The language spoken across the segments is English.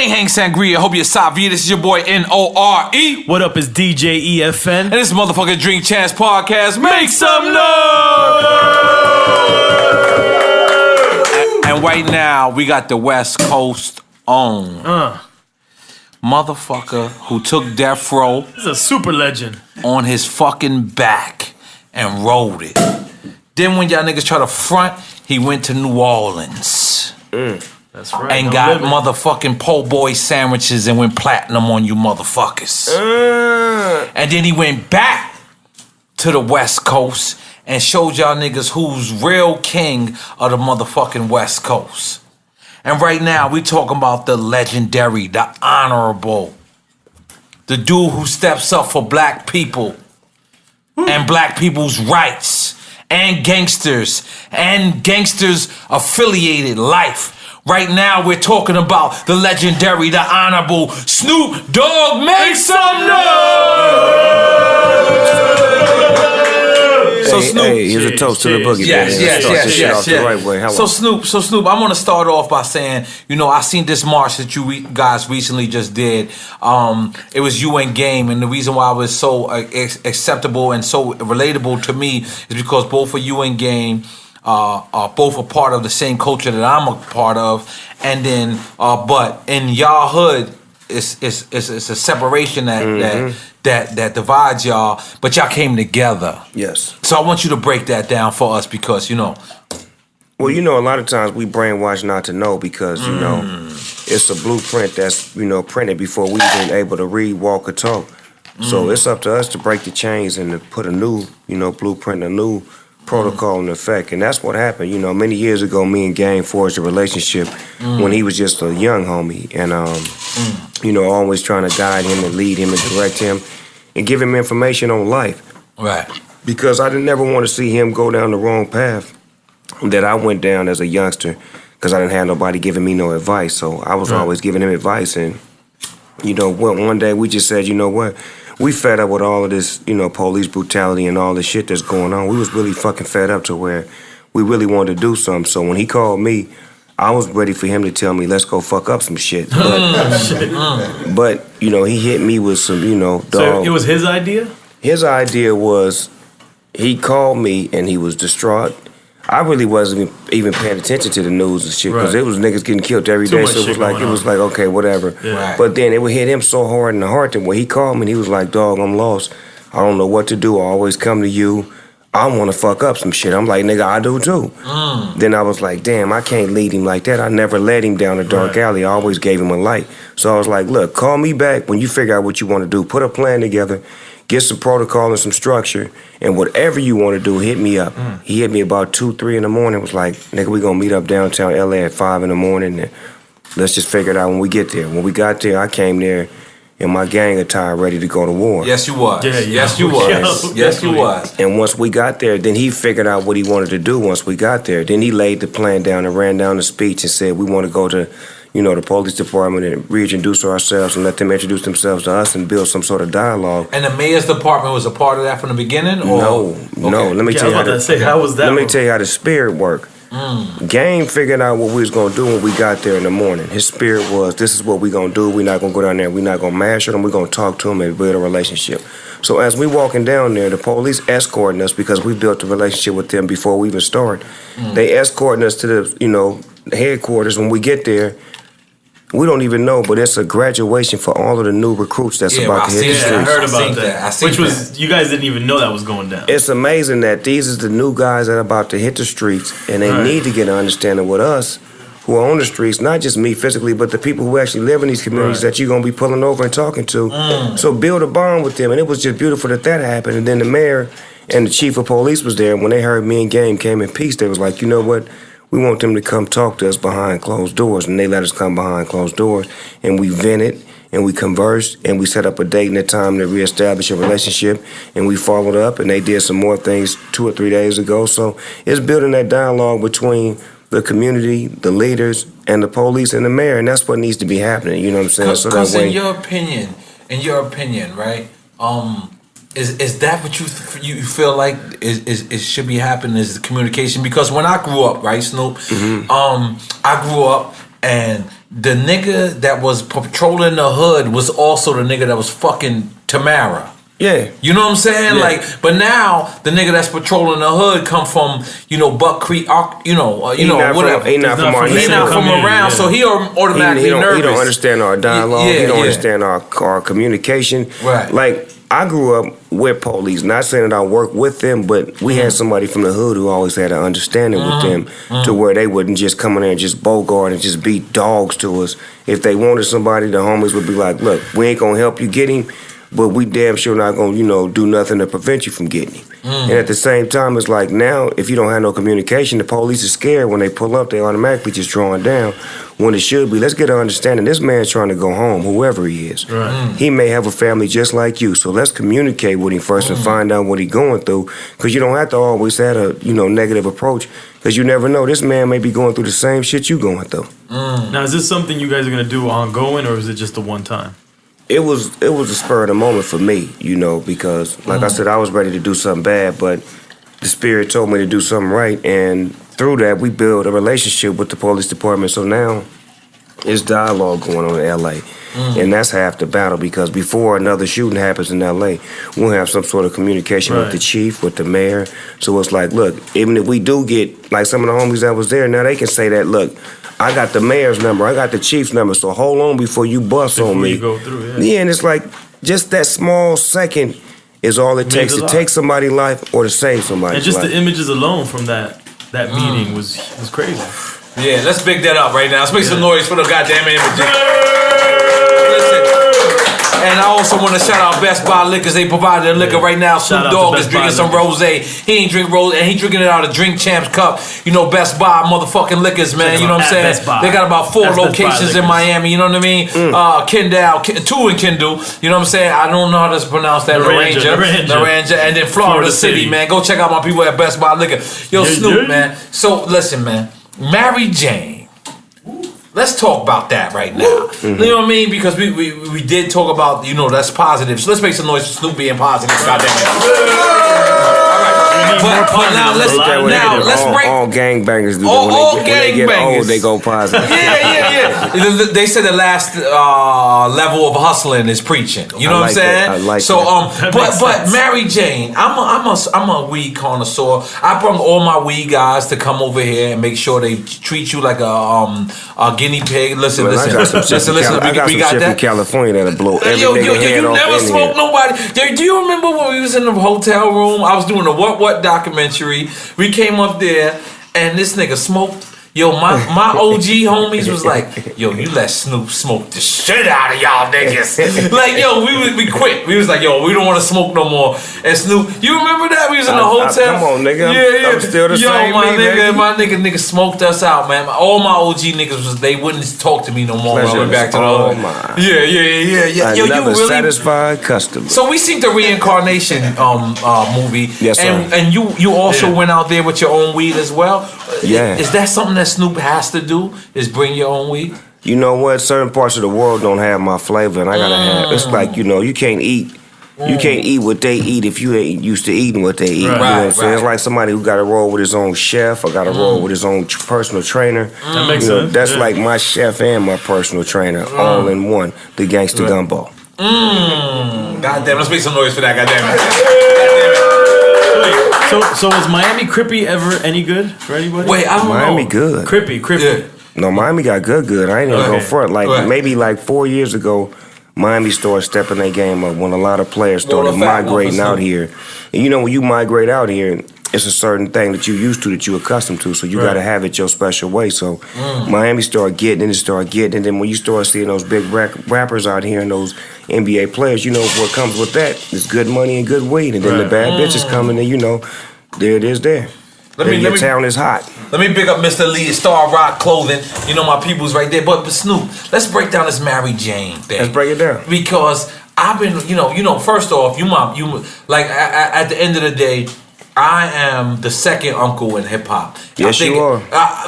Hang Sangria. Hope you're Savia. This is your boy N-O-R-E. What up, is DJ EFN. And this motherfucking Drink Chance podcast. Make some noise! And right now, we got the West Coast on. Motherfucker who took Death Row. He's a super legend. On his fucking back and rode it. Then when y'all niggas try to front, he went to New Orleans. That's right. And got motherfucking po' boy sandwiches and went platinum on you motherfuckers. And then he went back to the West Coast and showed y'all niggas who's real king of the motherfucking West Coast. And right now we talking about the legendary, the honorable, the dude who steps up for black people and black people's rights and gangsters affiliated life. Right now, we're talking about the legendary, the honorable Snoop Dogg. Make some noise! So Snoop, here's a toast to the boogie. Yes. The right way. So Snoop, I want to start off by saying, I seen this march that you guys recently just did. It was you and Game, and the reason why it was so acceptable and so relatable to me is because both of you and Game are both a part of the same culture that I'm a part of, and then but in y'all hood, it's a separation that divides y'all, but y'all came together. Yes. So I want you to break that down for us because Well, a lot of times we brainwash not to know because it's a blueprint that's printed before we even able to read, walk, or talk. So it's up to us to break the chains and to put a new blueprint, a new protocol in effect. And that's what happened. Many years ago, me and Game forged a relationship when he was just a young homie. And, always trying to guide him and lead him and direct him and give him information on life. Right. Because I didn't ever want to see him go down the wrong path that I went down as a youngster because I didn't have nobody giving me no advice. So I was always giving him advice. And, one day we just said, we fed up with all of this, police brutality and all this shit that's going on. We was really fucking fed up to where we really wanted to do something. So when he called me, I was ready for him to tell me, let's go fuck up some shit. But he hit me with some, dog. So it was his idea? His idea was, he called me and he was distraught. I really wasn't even paying attention to the news and shit because it was niggas getting killed every day. So it was like okay, whatever. Yeah. Right. But then it would hit him so hard in the heart that when he called me, and he was like, "Dog, I'm lost. I don't know what to do. I always come to you. I want to fuck up some shit." I'm like, "Nigga, I do too." Then I was like, "Damn, I can't lead him like that. I never led him down a dark alley. I always gave him a light." So I was like, "Look, call me back when you figure out what you want to do. Put a plan together. Get some protocol and some structure, and whatever you want to do, hit me up." He hit me about 2, 3 in the morning. Was like, "Nigga, we gonna meet up downtown LA at 5 in the morning, and let's just figure it out when we get there." When we got there, I came there in my gang attire, ready to go to war. Yes, you was. Yeah. Yes, you was. Yes, you was. And once we got there, then he figured out what he wanted to do. Once we got there, then he laid the plan down and ran down the speech and said, "We want to go to the police department and reintroduce ourselves and let them introduce themselves to us and build some sort of dialogue." And the mayor's department was a part of that from the beginning? Or? No. Let me tell you how was that? Let me tell you how the spirit worked. Game figured out what we was gonna do when we got there in the morning. His spirit was, this is what we gonna do. We're not gonna go down there. We're not gonna mash them. We're gonna talk to them and build a relationship. So as we walking down there, the police escorting us because we built a relationship with them before we even started. They escorting us to the headquarters. When we get there, we don't even know, but it's a graduation for all of the new recruits that's about to hit the streets. I heard about that. You guys didn't even know that was going down. It's amazing that these are the new guys that are about to hit the streets, and they need to get an understanding with us who are on the streets, not just me physically, but the people who actually live in these communities that you're going to be pulling over and talking to. So build a bond with them, and it was just beautiful that happened. And then the mayor and the chief of police was there, and when they heard me and Game came in peace, they was like, you know what? We want them to come talk to us behind closed doors. And they let us come behind closed doors. And we vented, and we conversed, and we set up a date and a time to reestablish a relationship. And we followed up, and they did some more things 2 or 3 days ago. So it's building that dialogue between the community, the leaders, and the police and the mayor. And that's what needs to be happening. You know what I'm saying? Because in your opinion, right, Is that what you feel like is should be happening, is the communication? Because when I grew up, right, Snoop, I grew up and the nigga that was patrolling the hood was also the nigga that was fucking Tamara. Yeah. You know what I'm saying? Yeah. Like, but now the nigga that's patrolling the hood come from, Buck Creek, whatever. He not from our He not from around, so he automatically nervous. He don't understand our dialogue. He don't understand our communication. Right. Like, I grew up with police. Not saying that I worked with them, but we had somebody from the hood who always had an understanding with them to where they wouldn't just come in there and just bogart and just beat dogs to us. If they wanted somebody, the homies would be like, look, we ain't gonna help you get him, but we damn sure not gonna, do nothing to prevent you from getting him. And at the same time, it's like now, if you don't have no communication, the police are scared. When they pull up, they automatically just drawing down. When it should be, let's get an understanding. This man's trying to go home, whoever he is. Right. He may have a family just like you, so let's communicate with him first and find out what he's going through. Because you don't have to always have a negative approach. Because you never know, this man may be going through the same shit you going through. Now, is this something you guys are gonna do ongoing, or is it just a one time? It was a spur of the moment for me, because like I said, I was ready to do something bad, but the spirit told me to do something right, and through that we built a relationship with the police department. So now it's dialogue going on in LA. And that's half the battle, because before another shooting happens in LA, we'll have some sort of communication with the chief, with the mayor. So it's like, look, even if we do get, like some of the homies that was there, now they can say that, look, I got the mayor's number, I got the chief's number, so hold on before you bust on me. Before you go through, Yeah, and it's like, just that small second is all it takes to take somebody's life or to save somebody's life. And just the images alone from that meeting was crazy. Yeah, let's big that up right now. Let's make some noise for the goddamn images. And I also want to shout out Best Buy Liquors. They provided the liquor right now. Snoop Dogg is drinking some rosé. He ain't drink rosé, and he drinking it out of Drink Champs cup. Best Buy motherfucking liquors, man. You know what I'm saying? They got about 4 locations in Miami. You know what I mean? Kendall, 2 in Kendall. You know what I'm saying? I don't know how to pronounce that. Naranja, and then Florida City, man. Go check out my people at Best Buy Liquor. Yo, Snoop, man. So listen, man. Mary Jane. Let's talk about that right now. You know what I mean? Because we did talk about, that's positive. So let's make some noise for Snoop being positive. Goddamn it. But now let's break. All gangbangers do all that. When they get old, they go positive. Yeah. They said the last level of hustling is preaching. You know what I'm saying? I like so, that. But Mary Jane, I'm a weed connoisseur. I brought all my weed guys to come over here and make sure they treat you like a guinea pig. Listen. I got some shit from California that'll blow every nigga head off. You never smoked nobody. Do you remember when we was in the hotel room? I was doing a what documentary. We came up there and this nigga smoked. Yo, my OG homies was like, yo, you let Snoop smoke the shit out of y'all niggas. Like, yo, we quit. We was like, yo, we don't want to smoke no more. And Snoop, you remember that? We was in the hotel. Come on, nigga. I'm still the same. Yo, my nigga smoked us out, man. All my OG niggas they wouldn't talk to me no more. When I went back to the Yeah. Yo, Another you really satisfied customer. So we seen the reincarnation movie. Yes, sir. And you also went out there with your own weed as well. Yeah. Is that something that Snoop has to do? Is bring your own weed? You know what? Certain parts of the world don't have my flavor, and I gotta have. It's like you can't eat. You can't eat what they eat if you ain't used to eating what they eat. Right. You know what I'm saying? It's like somebody who got to roll with his own chef or got to roll with his own personal trainer. That makes sense. That's like my chef and my personal trainer all in one. The Gangsta Gumbo. Goddamn, let's make some noise for that. Goddamn it. So was Miami Crippy ever any good for anybody? Wait, I don't know. Miami good. Crippy. Yeah. No, Miami got good. I ain't even go front. Maybe 4 years ago, Miami started stepping their game up when a lot of players started migrating out here. And when you migrate out here, it's a certain thing that you used to, that you accustomed to, so you got to have it your special way. So Miami started getting it, and then when you start seeing those big rappers out here and those NBA players, what comes with that is good money and good weed, and then the bad bitches coming, and there it is there. Your town is hot. Let me pick up Mr. Lee, Star Rock Clothing. My people's right there. But Snoop, let's break down this Mary Jane thing. Let's break it down. Because I've been, first off, at the end of the day, I am the second uncle in hip hop. Yes, you are.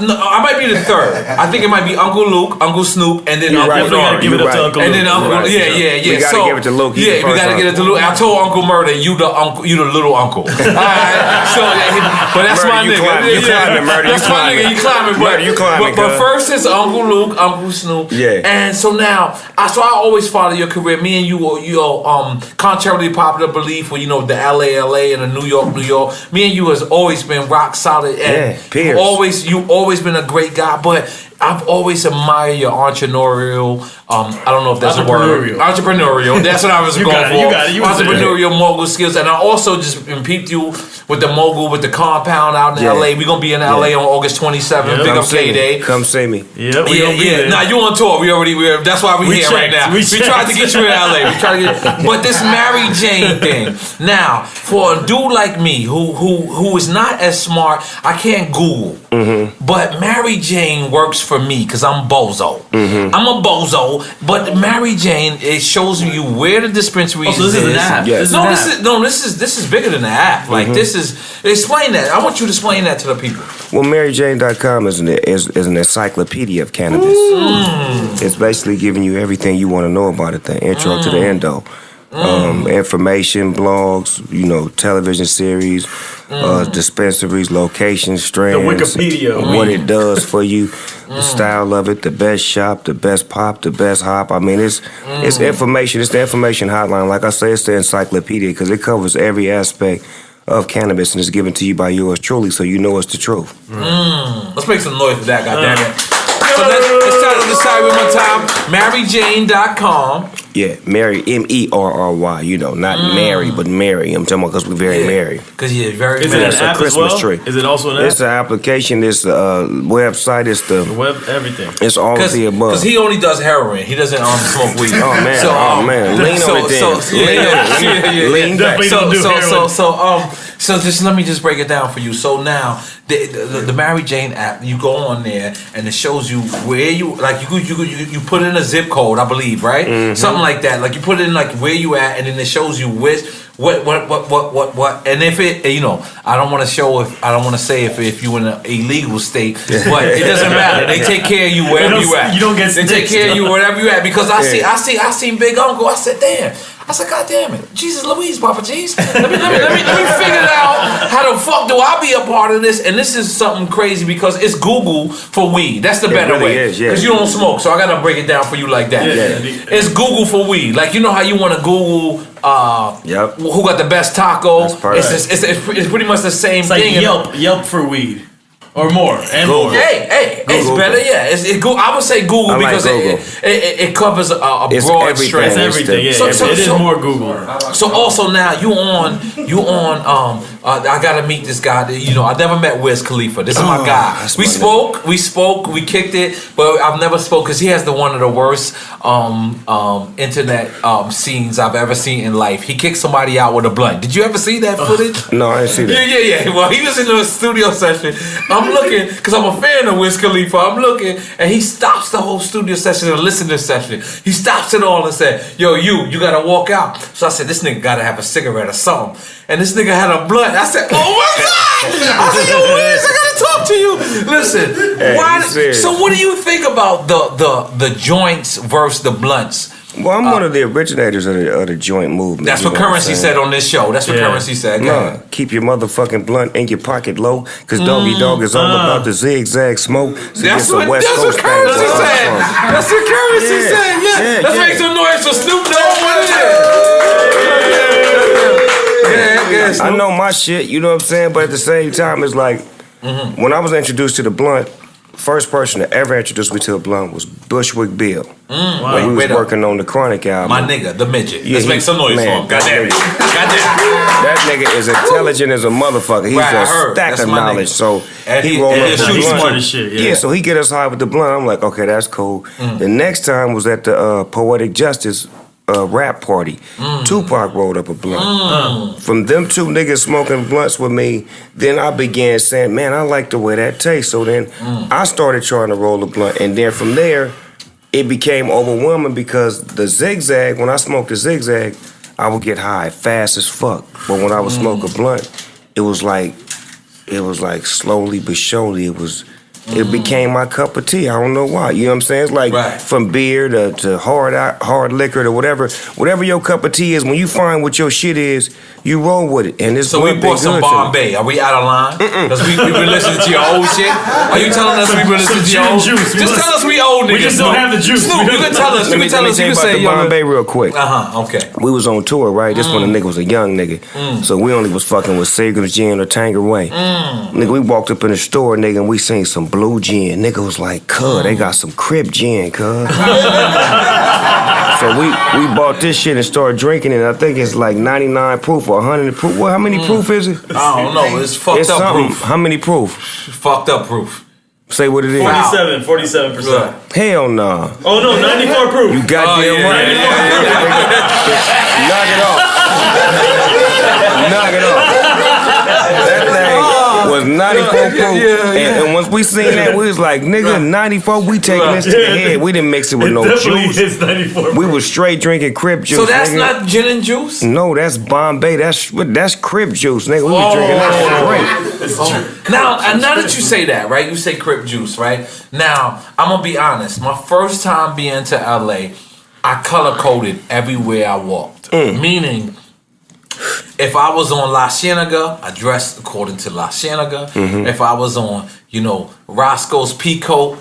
No, I might be the third. I think it might be Uncle Luke, Uncle Snoop, and then You're Uncle right. Nori. Give it up to Uncle And Luke. then Uncle, Right. yeah. We gotta give it to Luke. He's Yeah, the we first gotta get it to Luke. I told Uncle Murder, you the little uncle. All right, so but that's Murder, my you nigga. climbing, you climbing, Murder, That's you my nigga. climbing. You climbing, Murder, you climbing, But cuz. first it's Uncle Luke, Uncle Snoop. Yeah. And so now, so I always follow your career. Me and you, contrary to popular belief, where the LA, and the New York. Me and you has always been rock solid. And peers. you've always been a great guy, but I've always admired your entrepreneurial. I don't know if that's a word. Entrepreneurial. That's what I was going for. You got it. Entrepreneurial mogul skills, and I also just peeped you with the mogul with the compound out in LA. We're gonna be in LA on August 27th. Big up K-Day. Come see me. Yeah, we gonna be there. Nah, you on tour. That's why we here right now. We tried to get you in LA. But this Mary Jane thing. Now, for a dude like me who is not as smart, I can't Google. But Mary Jane works for me because I'm bozo. I'm a bozo, but Mary Jane, it shows you where the dispensary is. So this is an app. Yes. This is bigger than an app. Like this is. Explain that. I want you to explain that to the people. Well, MaryJane.com is an encyclopedia of cannabis. It's basically giving you everything you want to know about it, the intro to the endo. Information, blogs, television series, dispensaries, locations, strands, The Wikipedia. what it does for you, the style of it, the best shop, the best pop, the best hop. I mean, it's information. It's the information hotline. Like I say, it's the encyclopedia because it covers every aspect of cannabis and it's given to you by yours truly, so you know it's the truth. Let's make some noise for that, goddammit. So let's tell them the site one more time. MaryJane.com. Yeah, Mary, Merry, not Mary, but Mary. I'm talking about because we're very merry. Because you're very Is merry. it It's an a app Christmas as well? tree. Is it also an app? It's an application, it's a website, it's the Web, everything. it's all of the above. Because he only does heroin. He doesn't smoke weed. Oh man, lean on it then. Lean back. Definitely don't do heroin. So just let me just break it down for you. So now the Mary Jane app, you go on there and it shows you where you you put in a zip code, I believe, right? Something like that. Like you put in like where you at, and then it shows you what, and if it, I don't want to say if you in an illegal state, but it doesn't matter. They take care of you wherever you at. You don't get They take care of you wherever you at because I seen Big Uncle. I said, damn. I said, God damn it, Jesus Louise, Papa G's. Let me figure out how the fuck do I be a part of this? And this is something crazy because it's Google for weed. That's the better way. Because you don't smoke, so I gotta break it down for you like that. It's Google for weed. Like you know how you want to Google who got the best taco. It's pretty much the same thing. Yelp for weed. Or more, and Google. more. Hey, it's better, yeah. I would say Google because it covers a broad stretch. It's everything, yeah. It is more Google. So also now you on I gotta meet this guy. I never met Wiz Khalifa. This is my guy. We spoke, we kicked it, but I've never spoke because he has one of the worst internet scenes I've ever seen in life. He kicked somebody out with a blunt. Did you ever see that footage? No, I didn't see that. Yeah. Well, he was in the studio session. I'm looking because I'm a fan of Wiz Khalifa. I'm looking and he stops the whole studio session and listening session. He stops it all and said, "Yo, you gotta walk out." So I said, "This nigga gotta have a cigarette or something." And this nigga had a blunt. I said, "Oh my God!" I said, "Yo, Wiz, I gotta talk to you." Listen, so what do you think about the joints versus the blunts? Well, I'm one of the originators of the joint movement. That's what Currency said on this show. That's what Currency said. No, keep your motherfucking blunt in your pocket low, because Doggy Dogg is all about the zigzag smoke. So that's what Currency said. That's what Currency said. Yeah. Let's make some noise for Snoop Dogg. What it is? I know my shit, you know what I'm saying? But at the same time, it's like, when I was introduced to the blunt, first person to ever introduce me to a blunt was Bushwick Bill. When we was working on the Chronic album. My nigga, the midget. Yeah, Let's make some noise for him. Goddamn it. That nigga is intelligent as a motherfucker. He's a stack of knowledge. So he rolled up the blunt. Shit, so he get us high with the blunt. I'm like, okay, that's cool. The next time was at the Poetic Justice rap party. Tupac rolled up a blunt. From them two niggas smoking blunts with me, then I began saying, man, I like the way that tastes. So then I started trying to roll a blunt. And then from there, it became overwhelming because the zigzag, when I smoked the zigzag, I would get high fast as fuck. But when I would smoke a blunt, it was like slowly but surely it became my cup of tea. I don't know why. You know what I'm saying? It's like from beer to hard liquor to whatever your cup of tea is. When you find what your shit is, you roll with it. And it's so we bought some Bombay. Are we out of line? Because we've been listening to your old shit. Are you telling us we've been listening to your old juice? Just tell us we old niggas. We just don't have the juice. Snoop, you can tell us. You can tell us. You can say Bombay real quick. Okay. We was on tour, right? This when the nigga was a young nigga. So we only was fucking with Seagram's Gin or Tanqueray. Nigga, we walked up in the store, nigga, and we seen some blue gin. Nigga was like, cuz, they got some Crip gin, cuz. So we bought this shit and started drinking it. I think it's like 99 proof or 100 proof. How many proof is it? I don't know. It's fucked up proof. How many proof? Fucked up proof. Say what it is. 47%. Hell nah. Oh no, 94 proof. You goddamn right. Knock it off. Knock it off. That thing was 94 proof. And once we seen that, we was like, nigga, 94, we taking this to the head. We didn't mix it with no juice. It's 94 we was straight drinking Crip juice. So that's not gin and juice? No, that's Bombay. That's Crip juice, nigga. We was drinking that straight. Now that you say that, right? You say Crip juice, right? Now, I'm gonna be honest. My first time being to LA, I color coded everywhere I walked. Meaning, if I was on La Cienega, I dressed according to La Cienega. If I was on, Roscoe's Pico,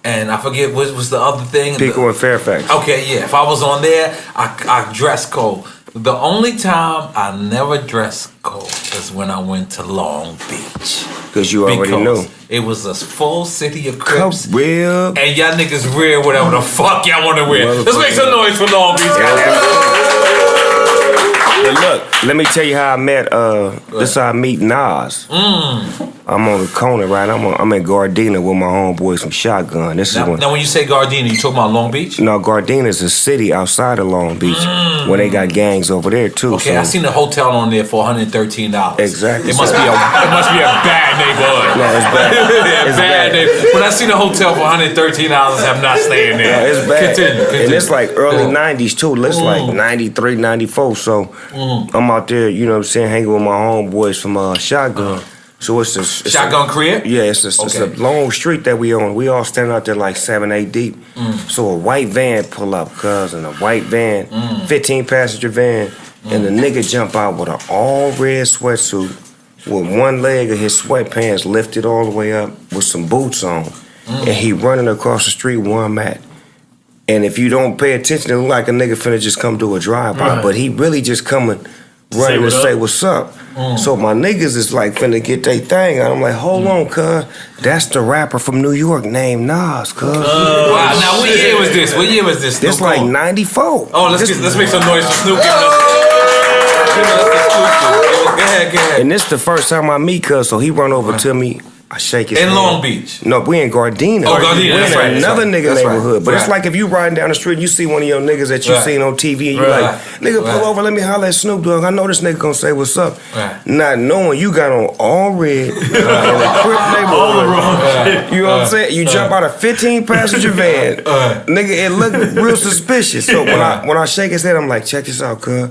and I forget what was the other thing. Pico and Fairfax. Okay, yeah. If I was on there, I dress code. The only time I never dress code is when I went to Long Beach. Because you already knew. It was a full city of Crips. Real. And y'all niggas wear whatever the fuck y'all want to wear. Let's make some noise for Long Beach. But look, let me tell you how I met. This is how I meet Nas. I'm on the corner, right? I'm in Gardena with my homeboys from Shotgun. Now, when you say Gardena, you talking about Long Beach? No, Gardena is a city outside of Long Beach where they got gangs over there too. Okay, I seen a hotel on there for $113. Exactly. It must be a bad neighborhood. No, it's bad. It's bad neighborhood. When I seen a hotel for $113, I'm not staying there. No, it's bad. Continue. And it's like early 90s too. It's like 93, 94. So I'm out there, you know what I'm saying, hanging with my homeboys from Shotgun. So it's a Shotgun crib? Yeah, it's a long street that we on. We all standing out there like 7, 8 deep. So a white van pull up, and a white van, 15 passenger van, and the nigga jump out with an all red sweatsuit with one leg of his sweatpants lifted all the way up with some boots on, and he running across the street where I'm at. And if you don't pay attention, it look like a nigga finna just come do a drive-by, but he really just coming running to say what's up. So my niggas is like finna get they thing out. I'm like, hold on, cuz. That's the rapper from New York named Nas, cuz. Wow, now what year was this? What year was this? This like 94. Oh, let's make some noise for Snoop. Go ahead. And this the first time I meet cuz, so he run over to me. I shake his hand. In Long Beach? No, we in Gardena. Oh, Gardena, that's right. Another nigga neighborhood. But it's like if you riding down the street and you see one of your niggas that you seen on TV and you like, nigga, pull over, let me holler at Snoop Dogg. I know this nigga gonna say what's up. Not knowing you got on all red in a Crip neighborhood. You know what I'm saying? You jump out a 15 passenger van. Nigga, it looked real suspicious. So when I shake his head, I'm like, check this out, cuz.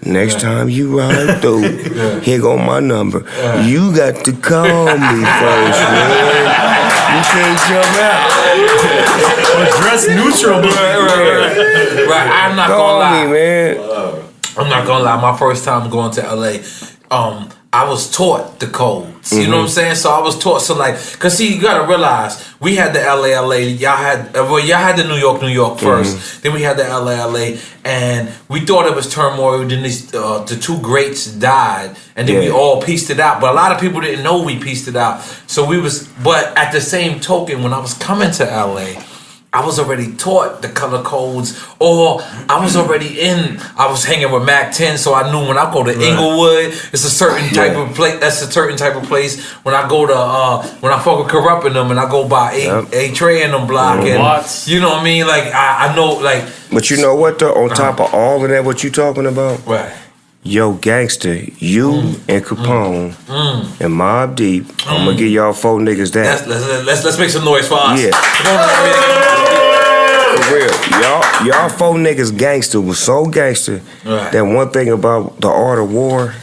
Next time you ride through, here go my number. You got to call me first, man. You can't jump out. Or dress neutral, Right, I'm not gonna lie. Call me, man. I'm not gonna lie. My first time going to LA, I was taught the codes. You know what I'm saying? So I was taught. So like, cause see, you gotta realize we had the LA. Y'all had the New York first. Then we had the LA, and we thought it was turmoil. Then the two greats died, and then we all pieced it out. But a lot of people didn't know we pieced it out. So but at the same token, when I was coming to LA, I was already taught the color codes, or I was hanging with Mac 10, so I knew when I go to Inglewood, it's a certain type of place. That's a certain type of place. When I go to when I fuck with Corrupt in them, and I go by A Trey in them block, and you know what I mean. Like I know, like. But you know what though? On top of all of that, what you talking about? Right. Yo, gangster, you and Capone and Mobb Deep. I'm gonna give y'all 4 niggas that. Let's make some noise for us. Yeah. For real, y'all 4 niggas gangster was so gangster that one thing about the art of war,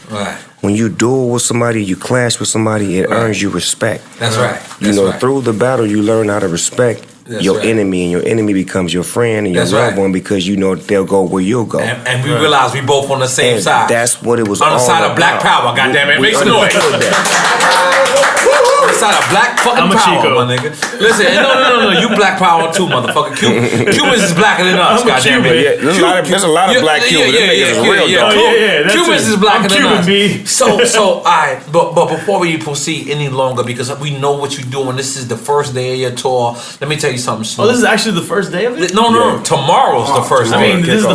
when you duel with somebody, you clash with somebody, it earns you respect. That's right. You know, through the battle, you learn how to respect your enemy, and your enemy becomes your friend and your loved one because you know they'll go where you'll go. And we realize we both on the same side. That's what it was on the side of Black Power. Goddamn it, make some noise. On the side of Black fucking power, my nigga. Listen, no, you Black Power too, motherfucker. Cubans is blacker than us. Goddamn it. There's a lot of Black Cubans. Cubans is blacker than us. So, all right, but before we proceed any longer, because we know what you're doing. This is the first day of your tour. Let me tell you something, Snoop. Oh, this is actually the first day of it? No. Tomorrow's the first day. I mean, this is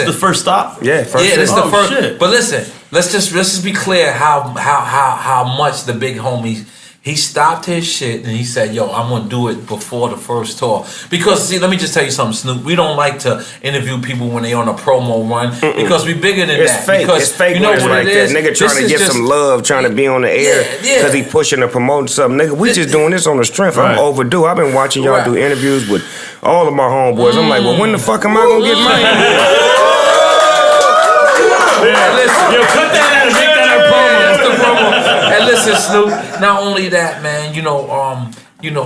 the first stop? Yeah, first day. This is the first. Shit. But listen, let's just be clear how much the big homie. He stopped his shit and he said, yo, I'm going to do it before the first tour. Because, see, let me just tell you something, Snoop. We don't like to interview people when they on a promo run because we bigger than that. Fake. Because it's fake. You know what like it is? That. Nigga trying to get some love, trying to be on the air because he pushing or promoting something. Nigga, we just doing this on the strength. I'm overdue. I've been watching y'all do interviews with all of my homeboys. I'm like, well, when the fuck am I going to get mine? Yo, cut that out and make that a promo. That's the promo. And listen, Snoop, not only that, man, you know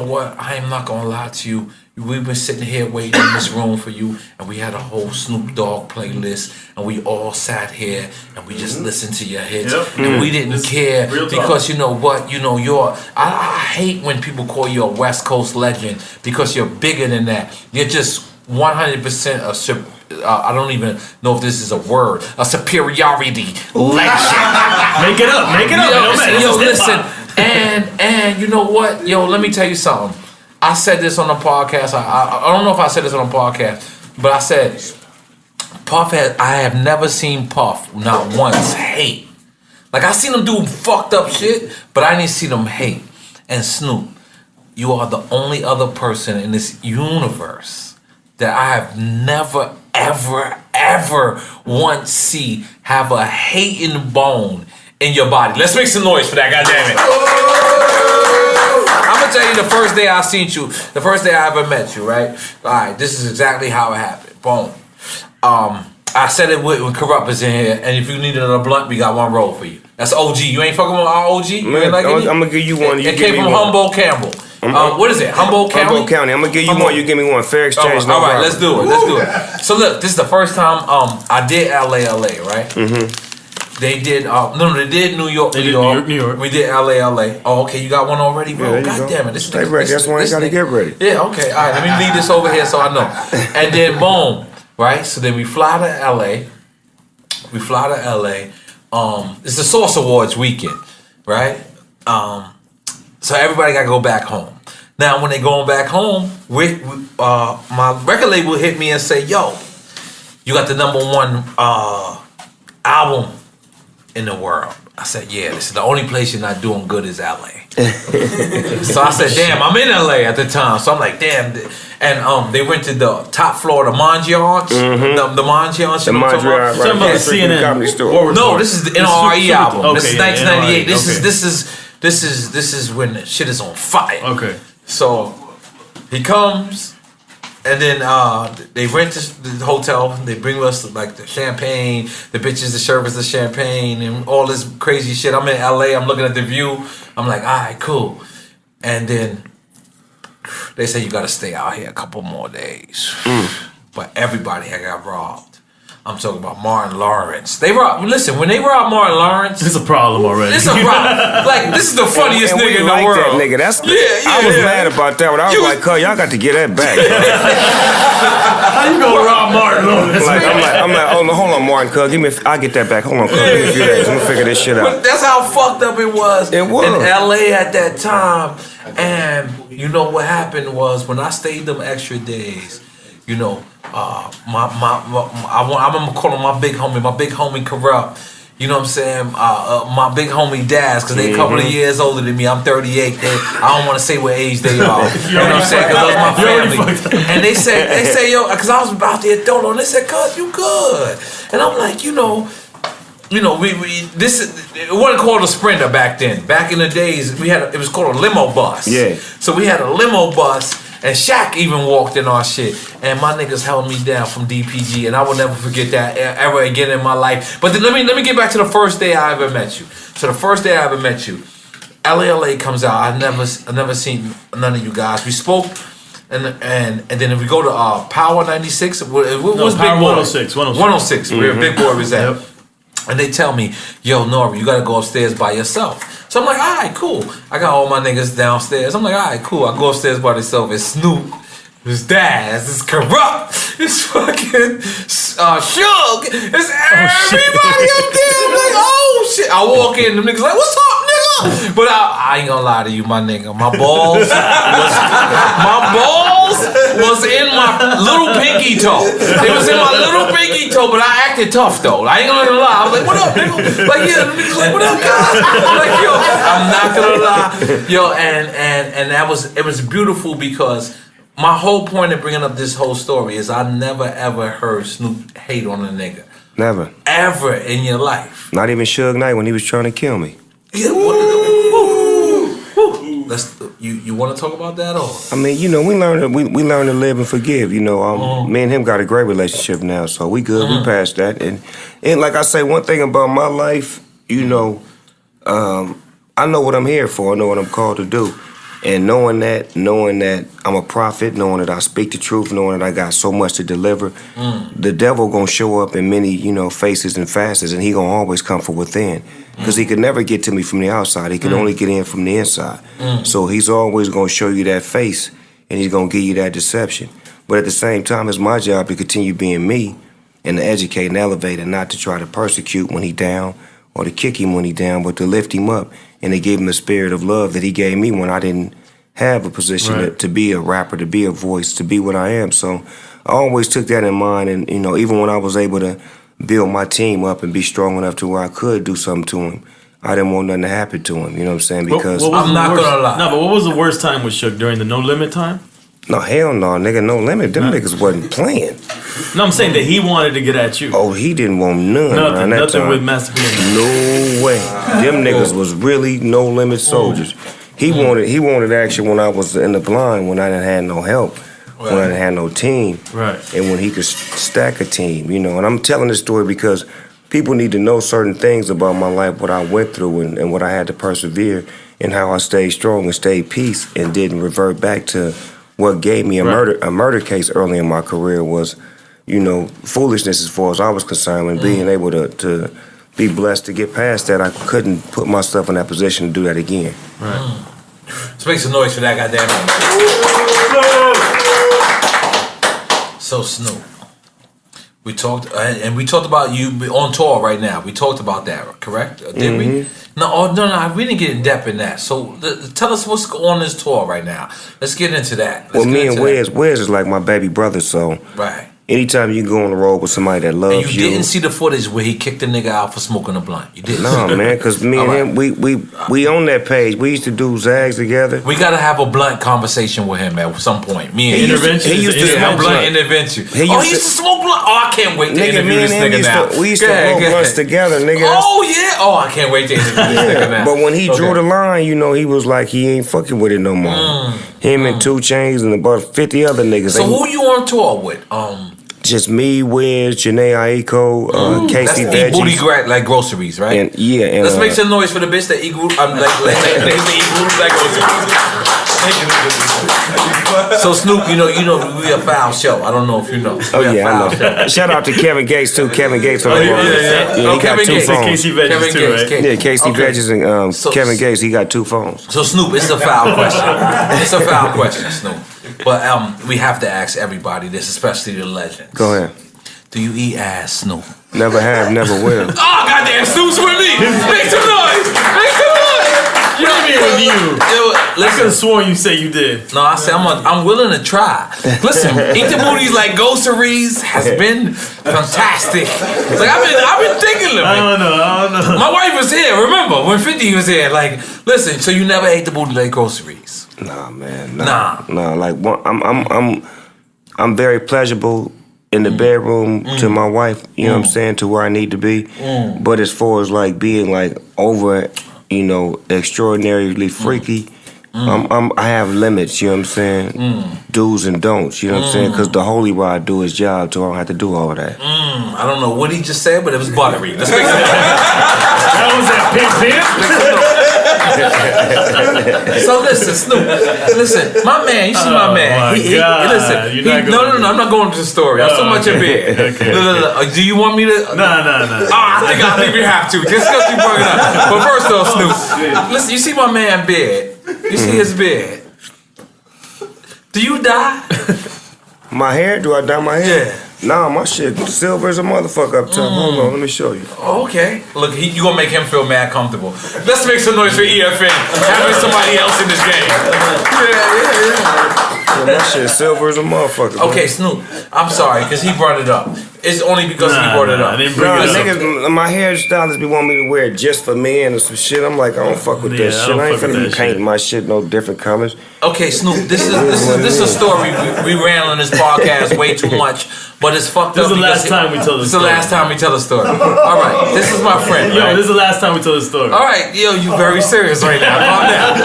what? I am not gonna lie to you. We've been sitting here waiting in this room for you, and we had a whole Snoop Dogg playlist, and we all sat here and we just listened to your hits, and we didn't care because you know what? You know I hate when people call you a West Coast legend because you're bigger than that. You're just 100% I don't even know if this is a word. A superiority legend. Make it up. Yo, listen. And you know what? Yo, let me tell you something. I said this on a podcast. I don't know if I said this on a podcast, but I said I have never seen Puff not once hate. Like I seen him do fucked up shit, but I didn't see them hate. And Snoop, you are the only other person in this universe that I have never, ever once see have a hating bone in your body. Let's make some noise for that, goddammit. I'm gonna tell you the first day I seen you, the first day I ever met you, right? Alright, this is exactly how it happened. Boom. I said it when Corrupt was in here, and if you need another blunt, we got one roll for you. That's OG. You ain't fucking with our OG? Man, like I'm gonna give you one. It came from Humboldt Campbell. What is it? Humboldt County? Humboldt County. I'm gonna give you one. You give me one. Fair exchange. All right, let's do it. So look, this is the first time I did LA, right? Mm-hmm. They did they did New York. New York. We did LA. Oh, okay, you got one already, bro. Yeah, God damn it. Stay ready. That's why you gotta get ready. Yeah, okay. All right, let me leave this over here so I know. And then boom, right? So then we fly to LA. It's the Source Awards weekend, right? So everybody got to go back home. Now, when they going back home, my record label hit me and say, yo, you got the #1 album in the world. I said, yeah, this is the only place you're not doing good is LA. So I said, damn, I'm in LA at the time. So I'm like, damn. And they went to the top floor of the Mondrians. The Mondrians. The Mondrian, right. About the CNN comedy store. No, this is the NRE album. Okay, this is 1998. NRE. This is when the shit is on fire. Okay. So he comes, and then they rent the hotel. They bring us like the champagne, the bitches, the serve us the champagne, and all this crazy shit. I'm in LA. I'm looking at the view. I'm like, all right, cool. And then they say you got to stay out here a couple more days. But everybody had got robbed. I'm talking about Martin Lawrence. They robbed. Listen, when they robbed Martin Lawrence, it's a problem already. It's a problem. Like this is the funniest nigga in the world. That nigga. That's I was mad about that. When I was like, "Cuz, y'all got to get that back." How you gonna rob Martin Lawrence? I'm like, oh no, hold on, Martin, cuz, I'll get that back. Hold on, cuz, give me a few days. I'm gonna figure this shit out. But that's how fucked up it was. It was in LA at that time. And you know what happened was when I stayed them extra days, you know, I'm gonna call him my big homie Corrupt. You know what I'm saying? My big homie Daz, because they a couple of years older than me. I'm 38. I don't want to say what age they are. You know what I'm saying? Because that's my family. And they say, yo, because I was about to hit Dolo, and they said, cuz, you good. And I'm like, it wasn't called a Sprinter back then. Back in the days, it was called a limo bus. Yeah. So we had a limo bus, And Shaq even walked in our shit. And my niggas held me down from DPG. And I will never forget that ever again in my life. But then let me get back to the first day I ever met you. So the first day I ever met you, LA comes out. I never seen none of you guys. We spoke. And then if we go to Power 96, what was Big Boy? 106. 106, where Big Boy was at. Yep. And they tell me, yo, Nori, you gotta go upstairs by yourself. So I'm like, all right, cool. I got all my niggas downstairs. I'm like, all right, cool. I go upstairs by myself. It's Snoop, it's Daz, it's Corrupt, it's fucking Suge, it's everybody up there. I'm like, oh shit. I walk in, them niggas like, what's up, nigga? But I ain't gonna lie to you, my nigga. My balls was in my little pinky toe. It was in my little pinky toe, but I acted tough though. I ain't gonna lie. I was like, what up, nigga? Like, yeah, the niggas like, what up, guys? I'm like, yo, I'm not gonna lie. Yo, and it was beautiful because my whole point of bringing up this whole story is I never ever heard Snoop hate on a nigga. Never. Ever in your life. Not even Suge Knight when he was trying to kill me. Yeah, you want to talk about that or? I mean, you know, we learn to live and forgive. You know, me and him got a great relationship now, so we good. We passed that, and like I say, one thing about my life, you know, I know what I'm here for. I know what I'm called to do. And knowing that I'm a prophet, knowing that I speak the truth, knowing that I got so much to deliver, the devil gonna show up in many, you know, faces and facets, and he gonna always come from within. Because he could never get to me from the outside. He can only get in from the inside. So he's always gonna show you that face, and he's gonna give you that deception. But at the same time, it's my job to continue being me and to educate and elevate and not to try to persecute when he down or to kick him when he down, but to lift him up and to give him the spirit of love that he gave me when I didn't have a position to be a rapper, to be a voice, to be what I am. So I always took that in mind, and you know, even when I was able to build my team up and be strong enough to where I could do something to him, I didn't want nothing to happen to him, you know what I'm saying? Because I'm not gonna lie. No, but what was the worst time with Suge? During the No Limit time? No, hell no, nigga, No Limit. Them niggas wasn't playing. No, I'm saying that he wanted to get at you. Oh, he didn't want none. Nothing with Master P. No way. Them niggas was really No Limit soldiers. He wanted action when I was in the blind, when I didn't have no help, when I didn't have no team, and when he could stack a team, you know. And I'm telling this story because people need to know certain things about my life, what I went through, and what I had to persevere, and how I stayed strong and stayed peace and didn't revert back to what gave me a murder case early in my career was, you know, foolishness as far as I was concerned, and being able to be blessed to get past that. I couldn't put myself in that position to do that again. Let's make some noise for that goddamn. So Snoop, we talked about you on tour right now. We talked about that, correct? Did we? No, we didn't get in depth in that. So tell us what's on this tour right now. Let's get into that. Me and Wes is like my baby brother, so anytime you go on the road with somebody that loves and you didn't see the footage where he kicked the nigga out for smoking a blunt. You didn't. No, man, because me and him, we on that page. We used to do Zags together. We gotta have a blunt conversation with him at some point. Me and Intervention. He used to smoke blunt intervention. He used to smoke blunt. Oh, I can't wait to interview this nigga now. We used to smoke blunts together, nigga. Oh yeah. Oh, I can't wait to interview this nigga now. But when he drew the line, you know, he was like, he ain't fucking with it no more. Him and 2 Chainz and about 50 other niggas. So who you on tour with? Just me, Wiz, Janae Aiko, Casey Veggies. Booty like groceries, right? And let's make some noise for the bitch that eat niggas that eat booty like groceries. So Snoop, you know, we a foul show. I don't know if you know. Oh yeah, I know. Shout out to Kevin Gates too. Kevin Gates on the yeah. He got 2 phones. Casey Veggies too, right? Yeah, Casey Veggies and Kevin Gates. He got 2 phones. So Snoop, it's a foul question. It's a foul question, Snoop. But we have to ask everybody this, especially the legends. Go ahead. Do you eat ass, Snoop? Never have, never will. Oh, goddamn, Snoop's with me. Make some noise. Make some noise. You know what I mean with you? I could have sworn you said you did. No, I said I'm willing to try. Listen, Eat the Booties like groceries has been fantastic. Like I've been thinking of it. I don't know. My wife was here. Remember when 50 was here? Like, listen. So you never ate the booty like groceries? Nah, man. Nah. Like I'm very pleasurable in the bedroom to my wife. You know what I'm saying, to where I need to be. But as far as like being like over, you know, extraordinarily freaky, I have limits, you know what I'm saying? Do's and don'ts, you know what I'm saying? Because the holy rod do his job, so I don't have to do all of that. I don't know what he just said, but it was buttery. Let's make some That was that pimp. So listen, Snoop. Listen, my man. You see my man. Listen. No. I'm not going to the story. I'm so much in bed. Okay. Look. Do you want me to? No. I think we have to. Just because you brought it up. But first off, Snoop. Listen. You see my man bed. You see his bed. Do you dye? My hair? Do I dye my hair? Yeah. Nah, my shit silver as a motherfucker up top. Hold on, let me show you. Oh, okay. Look, you gonna make him feel mad comfortable. Let's make some noise for EFN. Having somebody else in this game. Yeah, my shit silver as a motherfucker. Okay, Snoop. I'm sorry, because he brought it up. It's only because he brought it up. I didn't bring it up. Niggas, my hairstylists be wanting me to wear it just for men and some shit. I'm like, I don't fuck with that shit. I ain't finna be painting my shit no different colors. Okay, Snoop, this is a story we ran on this podcast way too much, but it's fucked up. This is the last time we tell the story. This is the last time we tell the story. All right, this is my friend. Yo, this is the last time we tell the story. All right, yo, you very serious right now. Calm down.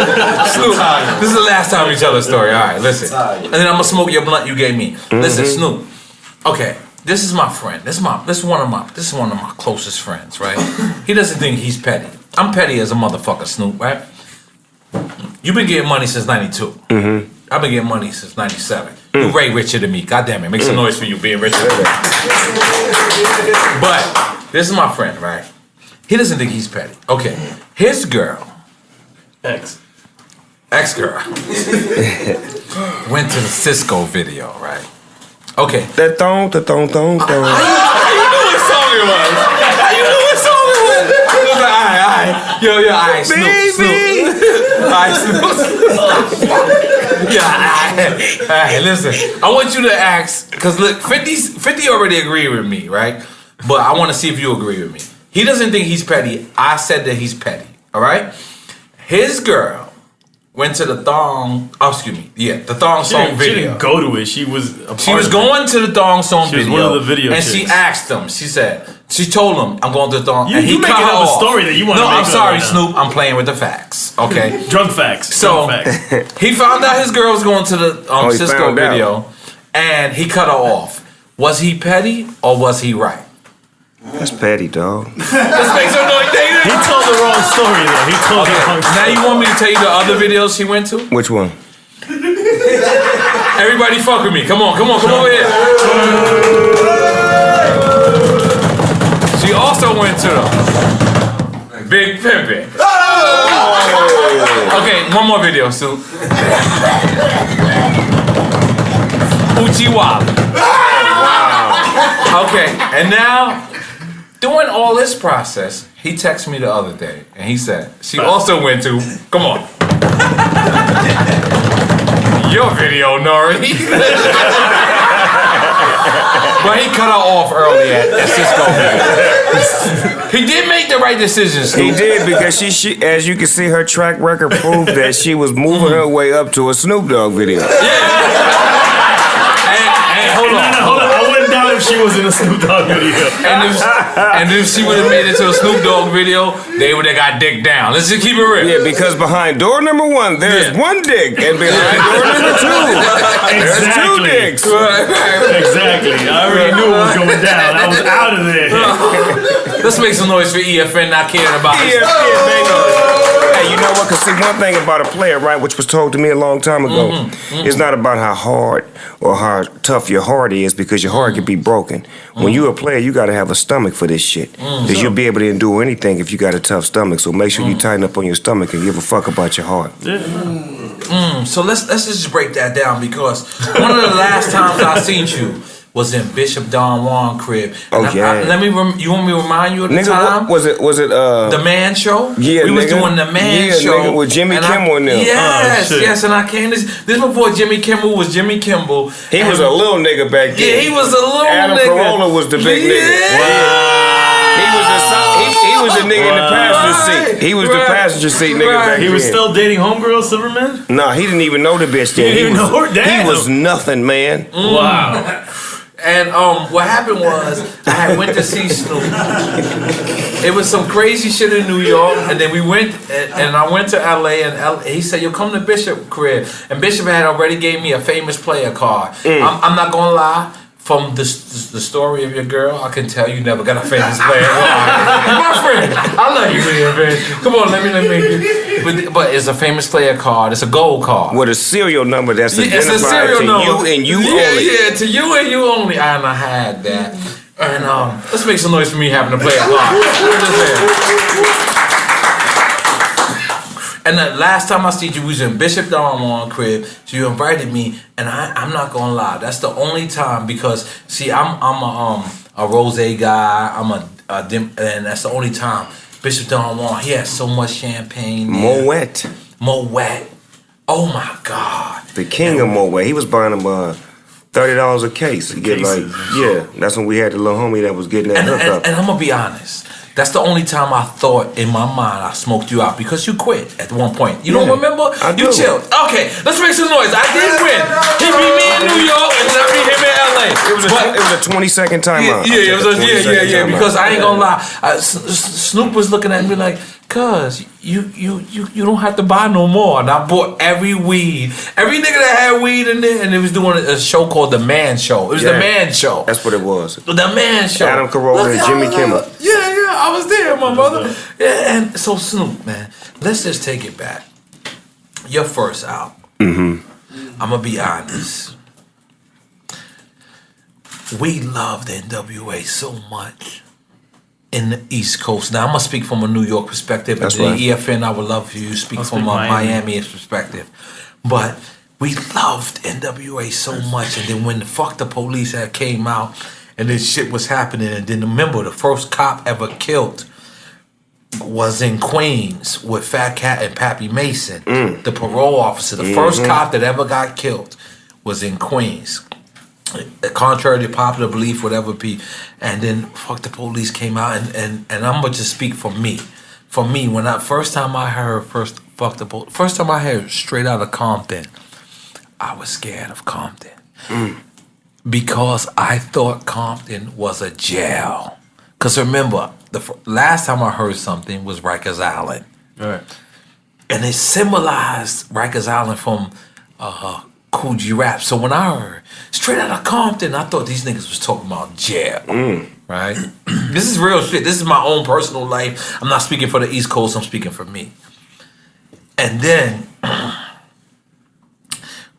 Snoop, this is the last time we tell the story. All right, listen. And then I'm gonna smoke your blunt you gave me. Listen, Snoop. Okay, this is my friend. This is one of my closest friends, right? He doesn't think he's petty. I'm petty as a motherfucker, Snoop, right? You've been getting money since '92. I've been getting money since '97. You way richer than me. God damn it, make some noise for you being richer than me. But this is my friend, right? He doesn't think he's petty. Okay, his girl, ex-girl, went to the Cisco video, right? Okay. That thong. How you knew what song it was? How you knew what song it was? It was like, all right. Yo, all right, Snoop. All right, Snoop. Yeah, all right, listen. I want you to ask, because look, 50 already agreed with me, right? But I want to see if you agree with me. He doesn't think he's petty. I said that he's petty, all right? His girl went to the thong, the thong song video. She didn't go to it. She was going to the thong song video. She was one of the video and chicks. She asked him, she told him, I'm going to the thong. And he you making cut her up off. a story that you want to No, make I'm up sorry, right Snoop. I'm playing with the facts, okay? Drunk facts. So, he found out his girl was going to the Cisco video, and he cut her off. Was he petty, or was he right? That's petty, dog. Let's make some noise, David. He told the wrong story, though. He told the wrong story. Now you want me to tell you the other videos she went to? Which one? Everybody fuck with me. Come on over here. She also went to the Big Pimpin'. Okay, one more video, Sue. Uchiwali. Wow. Okay, and now, doing all this process, he texted me the other day, and he said, she also went to, come on. Your video, Nori. But he cut her off early at Cisco. He did make the right decisions. He did, because she, as you can see, her track record proved that she was moving her way up to a Snoop Dogg video. Yeah. And hold on. I wouldn't doubt if she was in a Snoop Dogg video. And if she would have made it to a Snoop Dogg video, they would have got dick down. Let's just keep it real. Yeah, because behind door number 1, there's one dick, and behind door number 2, there's 2 dicks. Exactly. I already knew it was going down. I was out of there. Let's make some noise for EFN not caring about this. EFN, baby. Hey, you know what? Because see, one thing about a player, right, which was told to me a long time ago, it's not about how hard or how tough your heart is, because your heart can be broken. When you're a player, you got to have a stomach for this shit. Because you'll be able to endure anything if you got a tough stomach. So make sure you tighten up on your stomach and give a fuck about your heart. So let's just break that down, because one of the last times I seen you was in Bishop Don Juan crib. And you want me to remind you of the time? Was it the Man Show? Yeah, we was doing the Man Show nigga, with Jimmy Kimmel and them. Yes, and I came this before Jimmy Kimmel was Jimmy Kimmel. He was a little nigga back then. Yeah, he was a little Adam nigga. Carolla was the big nigga. Wow. He was the nigga in the passenger seat. He was the passenger seat nigga back then. He was still dating homegirl Silverman? Nah, he didn't even know the bitch then. He didn't even know her. Damn. He was nothing, man. Wow. And what happened was I had went to see Snoop. It was some crazy shit in New York, and then we went and I went to LA, and he said, "Yo, come to Bishop crib." And Bishop had already gave me a famous player card. I'm not gonna lie. From the story of your girl, I can tell you never got a famous player card. My friend, I love you, man. Come on, let me. But it's a famous player card. It's a gold card with a serial number that's it's a serial to number. you and you only. Yeah, to you and you only. And I had that. And let's make some noise for me having a player card. And the last time I seen you, we was in Bishop Darmon crib. So you invited me, and I'm not gonna lie, that's the only time because see, I'm a rose guy. I'm and that's the only time. Bishop Darmon, he had so much champagne. Moet. Oh my God. The king of Moet. He was buying them $30 a case. You get like, yeah. That's when we had the little homie that was getting that hookup. And I'm gonna be honest. That's the only time I thought in my mind I smoked you out because you quit at one point. You don't remember? You chilled. Okay, let's make some noise. I did win. He beat me in New York and I beat him in LA. It was a 20-second timeout. Yeah. Because I ain't gonna lie, Snoop was looking at me like, "Cuz you don't have to buy no more." And I bought every weed, every nigga that had weed in there, and it was doing a show called The Man Show. It was The Man Show. That's what it was. The Man Show. Adam Carolla and Jimmy Kimmel. Yeah, I was there, my brother. Yeah, and so Snoop, man, let's just take it back. Your first album. I'm gonna be honest. We loved NWA so much in the East Coast. Now I'm gonna speak from a New York perspective. That's and right. EFN, I would love for you to speak from a Miami perspective. But we loved NWA so much, and then when the Fuck the Police had came out, and this shit was happening, and then remember the first cop ever killed was in Queens with Fat Cat and Pappy Mason, the parole officer. The first cop that ever got killed was in Queens. Contrary to popular belief, whatever be, and then Fuck the Police came out, and I'm gonna just speak for me. For me, when first time I heard Fuck the Police, first time I heard Straight Outta Compton, I was scared of Compton because I thought Compton was a jail. Cause remember, the last time I heard something was Rikers Island, Right. and it symbolized Rikers Island from Coogee Rap. So when I heard Straight Outta Compton, I thought these niggas was talking about jail. Right? This is real shit. This is my own personal life. I'm not speaking for the East Coast, I'm speaking for me. And then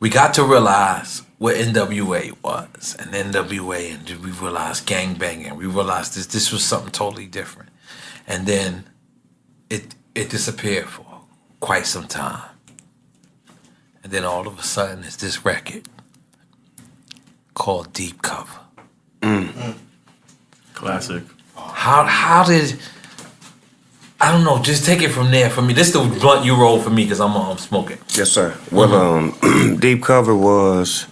we got to realize what NWA was. And NWA, and we realized gangbanging. We realized this was something totally different. And then it disappeared for quite some time. And then all of a sudden, it's this record called Deep Cover. Classic. How did, I don't know, just take it from there for me. This is the blunt you roll for me because I'm smoking. Yes, sir. Well, Deep Cover was,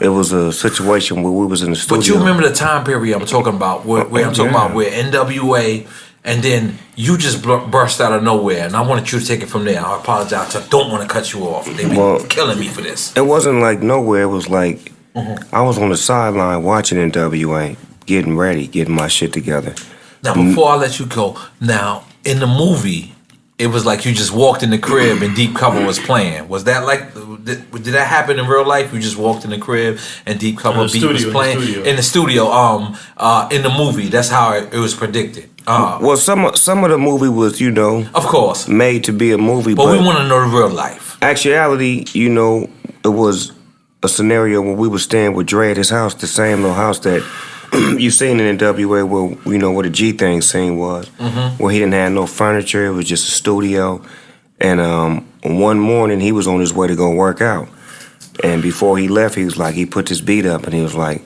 it was a situation where we was in the studio. But you remember the time period I'm talking about, where I'm talking about where NWA, and then you just burst out of nowhere, and I wanted you to take it from there. I apologize. I don't want to cut you off. They've been killing me for this. It wasn't like nowhere. It was like I was on the sideline watching NWA, getting ready, getting my shit together. Now, before I let you go, now, in the movie, it was like you just walked in the crib and Deep Cover was playing. Was that like, did that happen in real life? You just walked in the crib and Deep Cover beat was playing? In the studio, in the movie, that's how it was predicted. Well, some of the movie was, of course, made to be a movie. But we want to know the real life. Actuality, it was a scenario where we were staying with Dre at his house, the same little house that you seen in NWA where, where the G Thing scene was, where he didn't have no furniture, it was just a studio. And one morning he was on his way to go work out. And before he left, he was like, he put this beat up and he was like,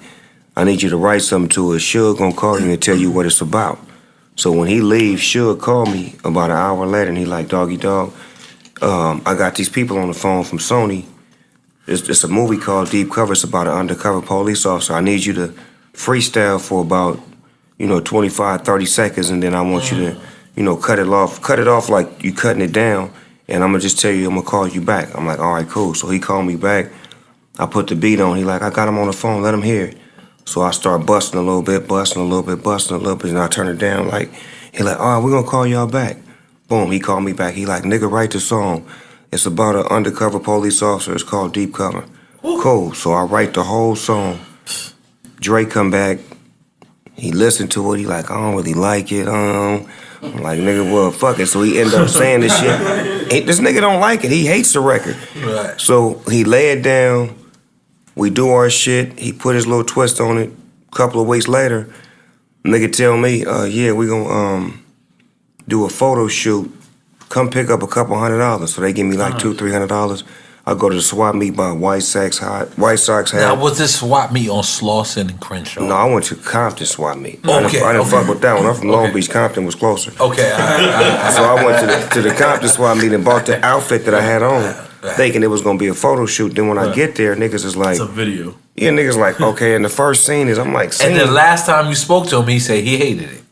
I need you to write something to it. Suge gonna call you and tell you what it's about. So when he leaves, Suge called me about an hour later and he like, Doggy Dog, I got these people on the phone from Sony. It's a movie called Deep Cover. It's about an undercover police officer. I need you to freestyle for about, 25, 30 seconds, and then I want you to, cut it off like you cutting it down, and I'm gonna just tell you I'm gonna call you back. I'm like, all right, cool. So he called me back. I put the beat on. He like, I got him on the phone. Let him hear it. So I start busting a little bit, and I turn it down like, he like, all right, we're gonna call y'all back. Boom, he called me back. He like, nigga, write the song. It's about an undercover police officer. It's called Deep Cover. Cool, so I write the whole song. Dre come back, he listened to it, he like, I don't really like it, I'm like, nigga, well, fuck it. So he ended up saying this shit. This nigga don't like it, he hates the record. Right. So he lay it down, we do our shit, he put his little twist on it. A couple of weeks later, nigga tell me, yeah, we gonna do a photo shoot, come pick up a couple $100. So they give me like $200-300. I go to the swap meet by White Sox hat. Now, was this swap meet on Slauson and Crenshaw? No, I went to Compton swap meet. Okay, I didn't fuck with that one. I'm from Long Beach. Compton was closer. Okay. So I went to the Compton swap meet and bought the outfit that I had on, thinking it was gonna be a photo shoot. Then when I get there, niggas is like, it's a video. Yeah, niggas like, okay. And the first scene is, I'm like, scene. And the last time you spoke to him, he said he hated it.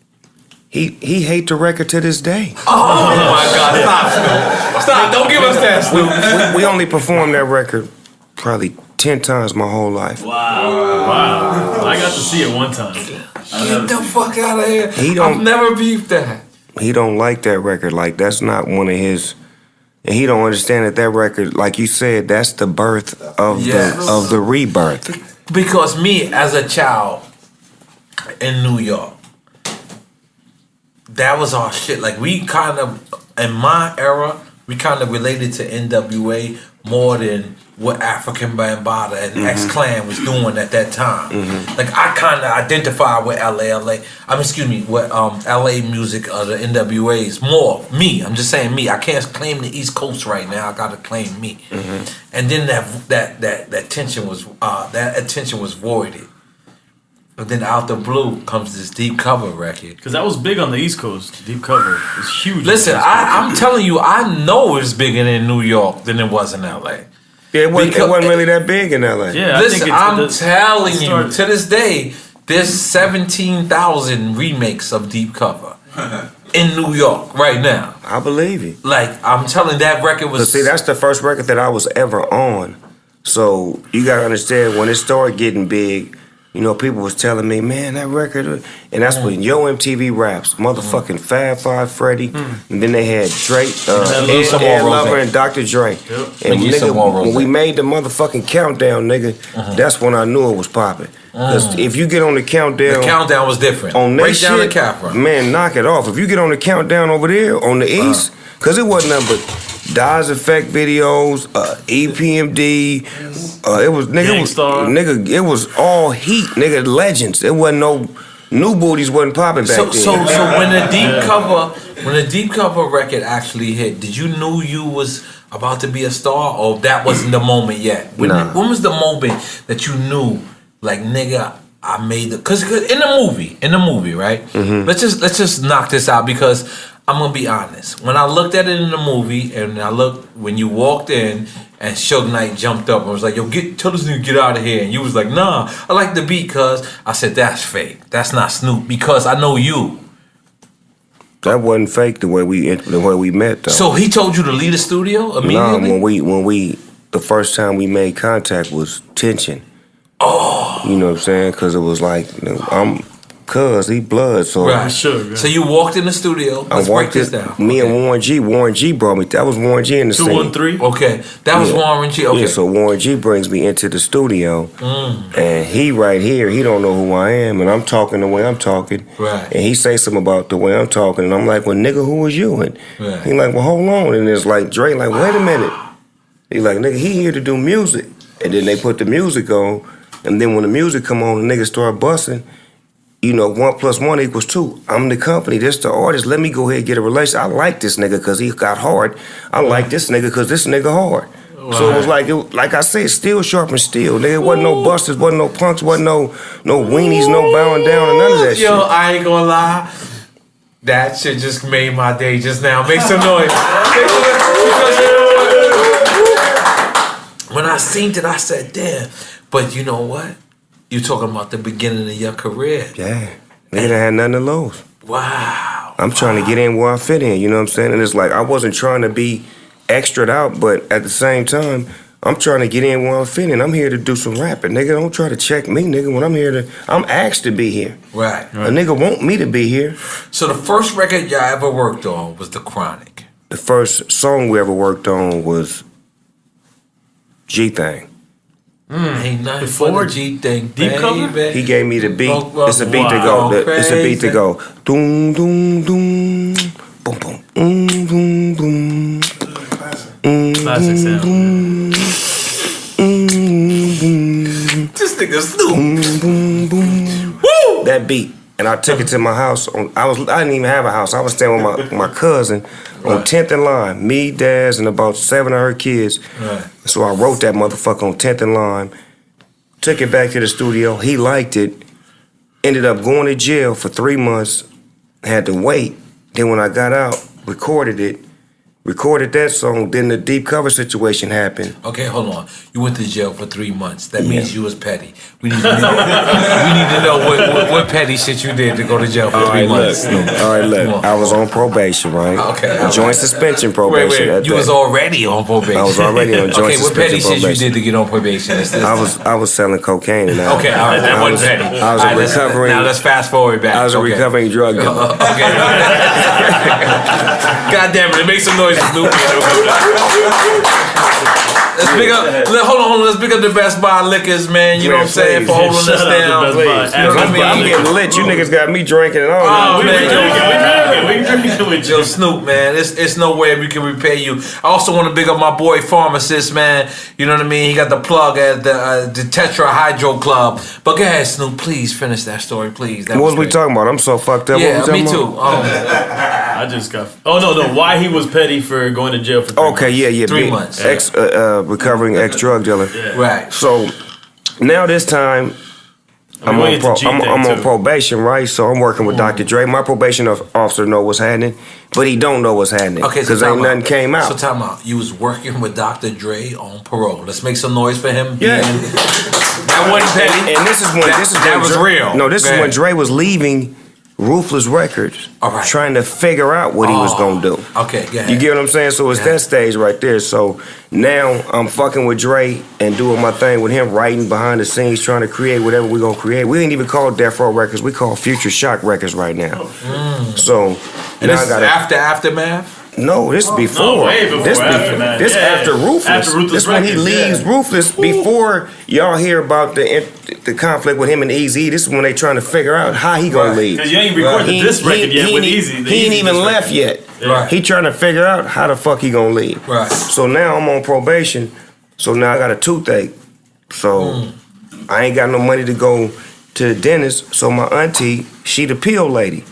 He hate the record to this day. Oh my God! Stop, Snoop. Stop! Don't give us that, Snoop. We only performed that record probably 10 times my whole life. Wow. I got to see it one time. Get the fuck out of here. I've never beefed that. He don't like that record. Like, that's not one of his. And he don't understand that record, like you said, that's the birth of the rebirth. Because me, as a child in New York, that was our shit. Like, we kind of, in my era, we kind of related to NWA more than what African Bambaataa and X-Clan was doing at that time. Like, I kind of identify with with LA music or the NWAs more. Me, I'm just saying me. I can't claim the East Coast right now. I gotta claim me. And then that tension was that attention was voided. But then out the blue comes this Deep Cover record. Because that was big on the East Coast. Deep Cover was huge. Listen, I'm telling you, I know it's bigger in New York than it was in LA. Yeah, it wasn't really that big in LA. Yeah, listen, I'm telling you, to this day, there's 17,000 remakes of Deep Cover in New York right now. I believe you. Like, I'm telling that record was... But see, that's the first record that I was ever on. So you gotta understand, when it started getting big, you know, people was telling me, man, that record, and that's when Yo MTV Raps, motherfucking Fab Five Freddy, and then they had Drake, Ed Lover, and Dr. Dre. And nigga, when we made the motherfucking countdown, nigga, that's when I knew it was popping. Because if you get on the countdown was different. On Break down the Capra. Man, knock it off. If you get on the countdown over there on the East, because it wasn't nothing but Daz Effect videos, EPMD. It was it was all heat, nigga. Legends. It wasn't no new booties wasn't popping back then. So when the Deep Cover record actually hit, did you know you was about to be a star, or that wasn't the moment yet? When was the moment that you knew, like, nigga, I made the? Because in the movie, right? Let's just knock this out, because I'm gonna be honest. When I looked at it in the movie, and I looked when you walked in and Suge Knight jumped up and was like, "Yo, tell this nigga get out of here," and you was like, "Nah, I like the beat," cause I said that's fake. That's not Snoop, because I know you. That wasn't fake the way we met though. So he told you to leave the studio immediately? Nah, when we the first time we made contact was tension. Oh, you know what I'm saying? Cause it was like, Cuz he blood, so right. So you walked in the studio. Let's break this down. Me and Warren G brought me. That was Warren G in the 213. Okay, that was Warren G. Okay, yeah. So Warren G brings me into the studio, and he right here. He don't know who I am, and I'm talking the way I'm talking. Right. And he say something about the way I'm talking, and I'm like, "Well, nigga, who was you?" And he like, "Well, hold on." And it's like Dre, like, "Wait a minute." He like, "Nigga, he here to do music," and then they put the music on, and then when the music come on, the niggas start busting. 1 + 1 = 2. I'm the company. This the artist. Let me go ahead and get a relationship. I like this nigga because he got hard. I like this nigga because this nigga hard. Wow. So it was like I said, steel sharpens steel. Nigga, wasn't no busters, wasn't no punks, wasn't no weenies, no bowing down, and none of that shit. Yo, I ain't gonna lie. That shit just made my day just now. Make some noise. When I seen it, I said, damn. But you know what? You talking about the beginning of your career. Yeah. Nigga that had nothing to lose. Wow. I'm trying to get in where I fit in, you know what I'm saying? And it's like, I wasn't trying to be extra'd out, but at the same time, I'm trying to get in where I'm fitting. I'm here to do some rapping. Nigga, don't try to check me, nigga. When I'm asked to be here. Right. A nigga want me to be here. So the first record y'all ever worked on was The Chronic. The first song we ever worked on was G-Thing. Ain't nothing for the G thing, Deep cover? baby. He gave me the beat. It's a beat to go. It's a beat to go. Doom, doom, doom. Boom, boom. Boom, boom. Classic sound. This nigga Snoop. Boom, boom. Woo! That beat. And I took it to my house. I didn't even have a house. I was staying with my cousin on 10th and Lime. Me, Daz, and about 7 of her kids. Right. So I wrote that motherfucker on 10th and Lime. Took it back to the studio. He liked it. Ended up going to jail for 3 months. Had to wait. Then when I got out, recorded that song. Then the deep cover situation happened. Okay, hold on. You went to jail for 3 months. That means you was petty. We need to know what petty shit you did to go to jail for 3 months. All right, look. I was on probation, right? Okay. Joint suspension probation. Wait. You was already on probation. I was already on joint okay, what petty suspension shit you did to get on probation? I was selling cocaine. And okay, all right, that wasn't petty. I was a recovering. Now let's fast forward back. I was a recovering drug dealer. Okay. God damn it! Make some noise, Snoop. Let's pick up. Hold on. Let's pick up the Best Buy liquors, man. You know what I'm saying, for holding us down. I'm getting lit. You niggas got me drinking and all. Oh, We drinking with you. Yo, Snoop, man, it's no way we can repay you. I also want to big up my boy Pharmacist, man. You know what I mean? He got the plug at the Tetra Hydro Club. But go ahead, Snoop. Please finish that story, please. What was we talking about? I'm so fucked up. Yeah, what we me talking too. About? I just got. Oh no! Why he was petty for going to jail for 3 months. Okay, yeah. 3 months. Recovering ex-drug dealer. Yeah. Right. So now this time I'm on probation, right? So I'm working with Dr. Dre. My probation officer know what's happening, but he don't know what's happening. Okay, because ain't nothing came out. So time out. You was working with Dr. Dre on parole. Let's make some noise for him. Yeah. That wasn't petty. And this is when that was real. No, this is when Dre was leaving Ruthless Records, trying to figure out what he was gonna do. Okay, go ahead. You get what I'm saying? So it's that stage right there. So now I'm fucking with Dre and doing my thing with him, writing behind the scenes, trying to create whatever we gonna create. We ain't even call it Death Row Records. We call Future Shock Records right now. So and now this is after Aftermath? No, this is before. No, way before. This after Ruthless. After Ruthless This when he leaves Ruthless. Before y'all hear about the conflict with him and Eazy. This is when they trying to figure out how he gonna leave. Because you ain't recorded this record yet with Eazy. He ain't even left yet. Right. He trying to figure out how the fuck he gonna leave. Right. So now I'm on probation. So now I got a toothache. So I ain't got no money to go to the dentist. So my auntie, she the pill lady.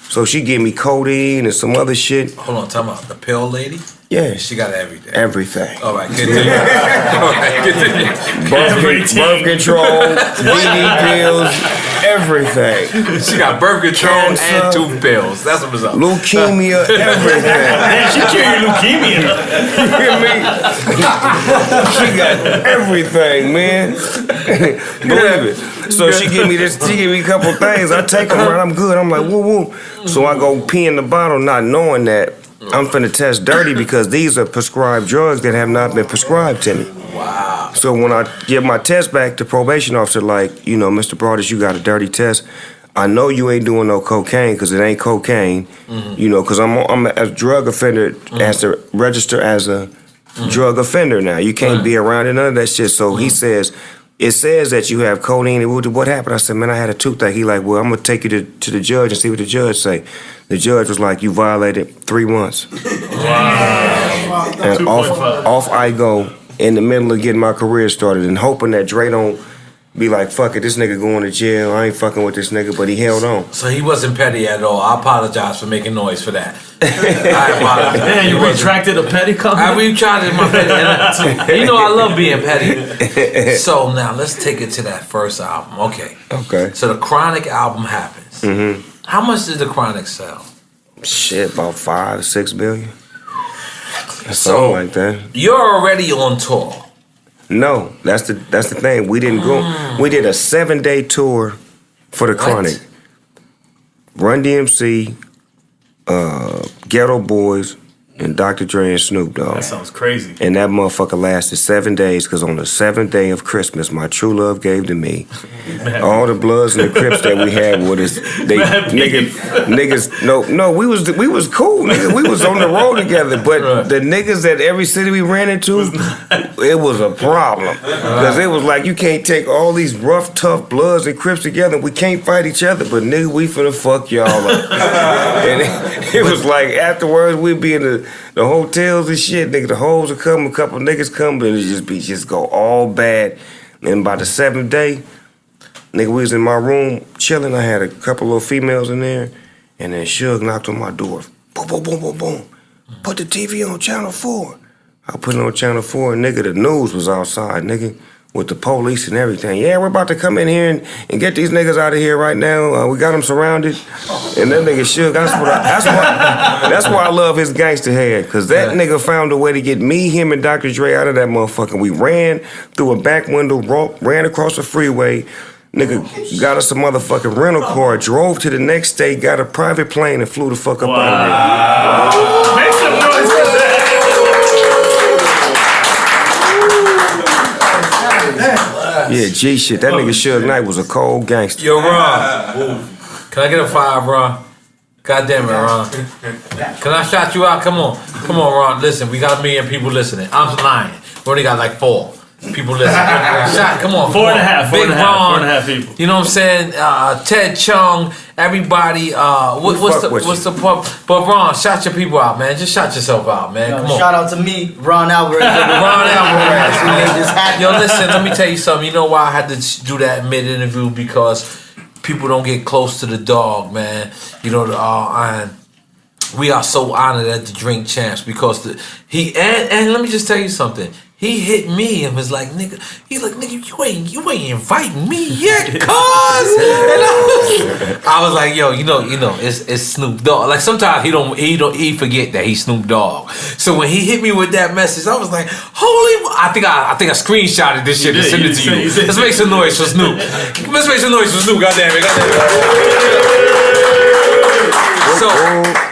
So she give me codeine and some other shit. Hold on, talking about the pill lady? Yeah. She got everything. Everything. All right, continue. All right, continue. Birth control, VD pills, everything. She got birth control Cancer, and tooth pills. That's what it's up. Leukemia, everything. Man, she cured leukemia. You hear me? She got everything, man. Believe it. So she give me a couple things. I take them right, I'm good. I'm like, woo woo. So I go pee in the bottle not knowing that I'm finna test dirty because these are prescribed drugs that have not been prescribed to me. Wow. So when I give my test back, the probation officer like, you know, Mr. Broadus, you got a dirty test. I know you ain't doing no cocaine because it ain't cocaine, you know, because I'm a drug offender, as to register as a drug offender now. You can't be around it, none of that shit. So he says, it says that you have codeine. What happened? I said, man, I had a toothache. He like, well, I'm gonna take you to the judge and see what the judge say. The judge was like, you violated 3 months. Wow. And off I go in the middle of getting my career started and hoping that Dre don't be like, fuck it, this nigga going to jail. I ain't fucking with this nigga, but he held on. So he wasn't petty at all. I apologize for making noise for that. I apologize. Man, you retracted a petty comment? I retracted my petty. And you know I love being petty. So now let's take it to that first album. Okay. So the Chronic album happens. Mm-hmm. How much did the Chronic sell? Shit, about 5-6 billion. So something like that. You're already on tour. No, that's the thing. We didn't go. We did a 7-day tour for the Chronic. Run DMC, Ghetto Boys, and Dr. Dre and Snoop Dogg. That sounds crazy. And that motherfucker lasted 7 days, because on the 7th day of Christmas, my true love gave to me. All the Bloods and the Crips that we had with us, we was cool, nigga. We was on the road together, but the niggas that every city we ran into, it was a problem. Because it was like, you can't take all these rough, tough Bloods and Crips together. We can't fight each other, but nigga, we finna fuck y'all up. And it was like, afterwards, we'd be in the hotels and shit, nigga, the hoes would come, a couple niggas come, but it just go all bad. And by the 7th day, nigga, we was in my room chilling. I had a couple little females in there, and then Suge knocked on my door. Boom, boom, boom, boom, boom. Put the TV on channel 4. I put it on channel 4, and nigga, the news was outside, nigga, with the police and everything. Yeah, we're about to come in here and get these niggas out of here right now. We got them surrounded. And that nigga Suge, that's why I love his gangster head. Because that nigga found a way to get me, him, and Dr. Dre out of that motherfucker. We ran through a back window, ran across the freeway. Nigga got us a motherfucking rental car, drove to the next state, got a private plane, and flew the fuck up out of there. Make some noise for that. Yeah, G shit. That nigga Suge Knight was a cold gangster. Yo, Ron. Can I get a 5, Ron? God damn it, Ron. Can I shout you out? Come on, Ron. Listen, we got 1 million people listening. I'm lying. We only got like 4 people listening. Come on. 4.5. Big Ron. 4.5 people. You know what I'm saying? Ted Chung. Everybody. What's the pub? But Ron, shout your people out, man. Just shout yourself out, man. Come on. Shout out to me, Ron Alvarez. Ron Alvarez. We made this happen. Yo, listen. Let me tell you something. You know why I had to do that mid-interview? Because people don't get close to the dog, man. You know, and we are so honored at the Drink Champs because and let me just tell you something. He hit me and was like, nigga, he's like, nigga, you ain't inviting me yet, cuz. And I was like, yo, you know, it's Snoop Dogg. Like sometimes he forget that he's Snoop Dogg. So when he hit me with that message, I was like, I think I screenshotted this shit and sent it to you. Let's make some noise for Snoop. Let's make some noise for Snoop. Goddamn it.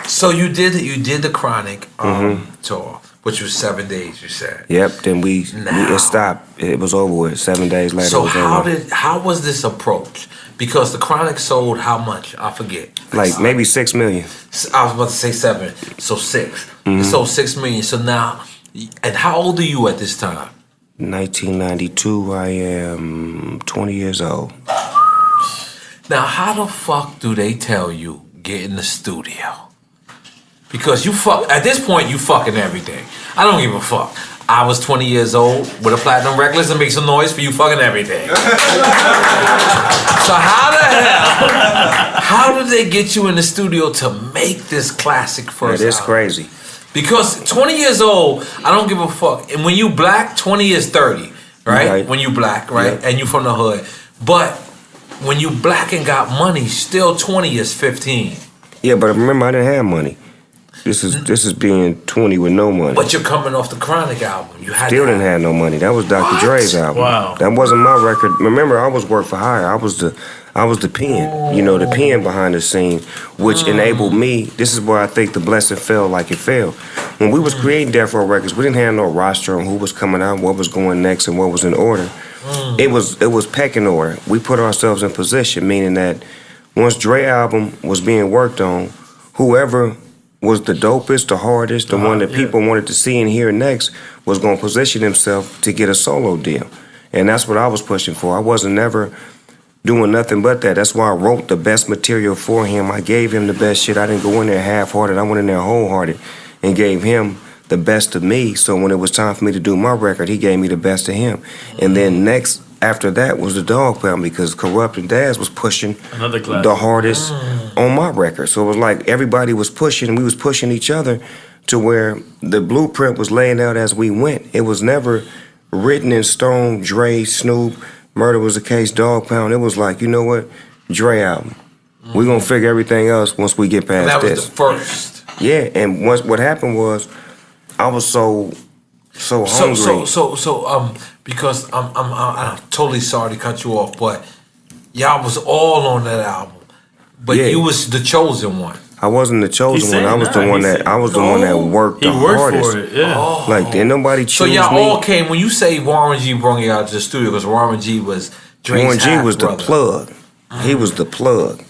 So you did the Chronic tour. Which was 7 days, you said. Yep. Then it stopped. It was over with. 7 days later. So it was over. how was this approach? Because the Chronic sold how much? I forget. Like maybe 6 million. I was about to say 7, so 6. It sold 6 million. So now, and how old are you at this time? 1992. I am 20 years old. Now, how the fuck do they tell you get in the studio? Because at this point, you fucking everything. I don't give a fuck. I was 20 years old with a platinum necklace and make some noise for you fucking everything. So how did they get you in the studio to make this classic first It is album? crazy. Because 20 years old, I don't give a fuck. And when you black, 20 is 30, right? When you black, right? Yeah. And you from the hood. But when you black and got money, still 20 is 15. Yeah, but remember, I didn't have money. This is being 20 with no money. But you're coming off the Chronic album. You had Still didn't have no money. That was Dr. Dre's album. Wow. That wasn't my record. Remember, I was work for hire. I was the pen. You know, the pen behind the scene, which enabled me. This is where I think the blessing fell like it fell. When we was creating Death Row Records, we didn't have no roster on who was coming out, what was going next, and what was in order. It was pecking order. We put ourselves in position, meaning that once Dre album was being worked on, whoever was the dopest, the hardest, the one that people wanted to see and hear next was going to position himself to get a solo deal. And that's what I was pushing for. I wasn't never doing nothing but that. That's why I wrote the best material for him. I gave him the best shit. I didn't go in there half-hearted. I went in there wholehearted and gave him the best of me. So when it was time for me to do my record, he gave me the best of him. And then next, after that, was the Dogg family because Corrupt and Daz was pushing the hardest on my record. So it was like everybody was pushing, and we was pushing each other to where the blueprint was laying out as we went. It was never written in stone, Dre, Snoop, Murder Was the Case, Dogg Pound. It was like, you know what? Dre album. We're going to figure everything else once we get past this. That was the first. Yeah, and what happened was I was so hungry. Because I'm totally sorry to cut you off, but y'all was all on that album. But you was the chosen one. I wasn't the chosen one. I was the one that worked the hardest. For it, yeah. Like, didn't nobody choose me. So y'all all came, when you say Warren G brought you out to the studio, because Warren G was Drake's Warren G was half-brother. the plug. He was the plug.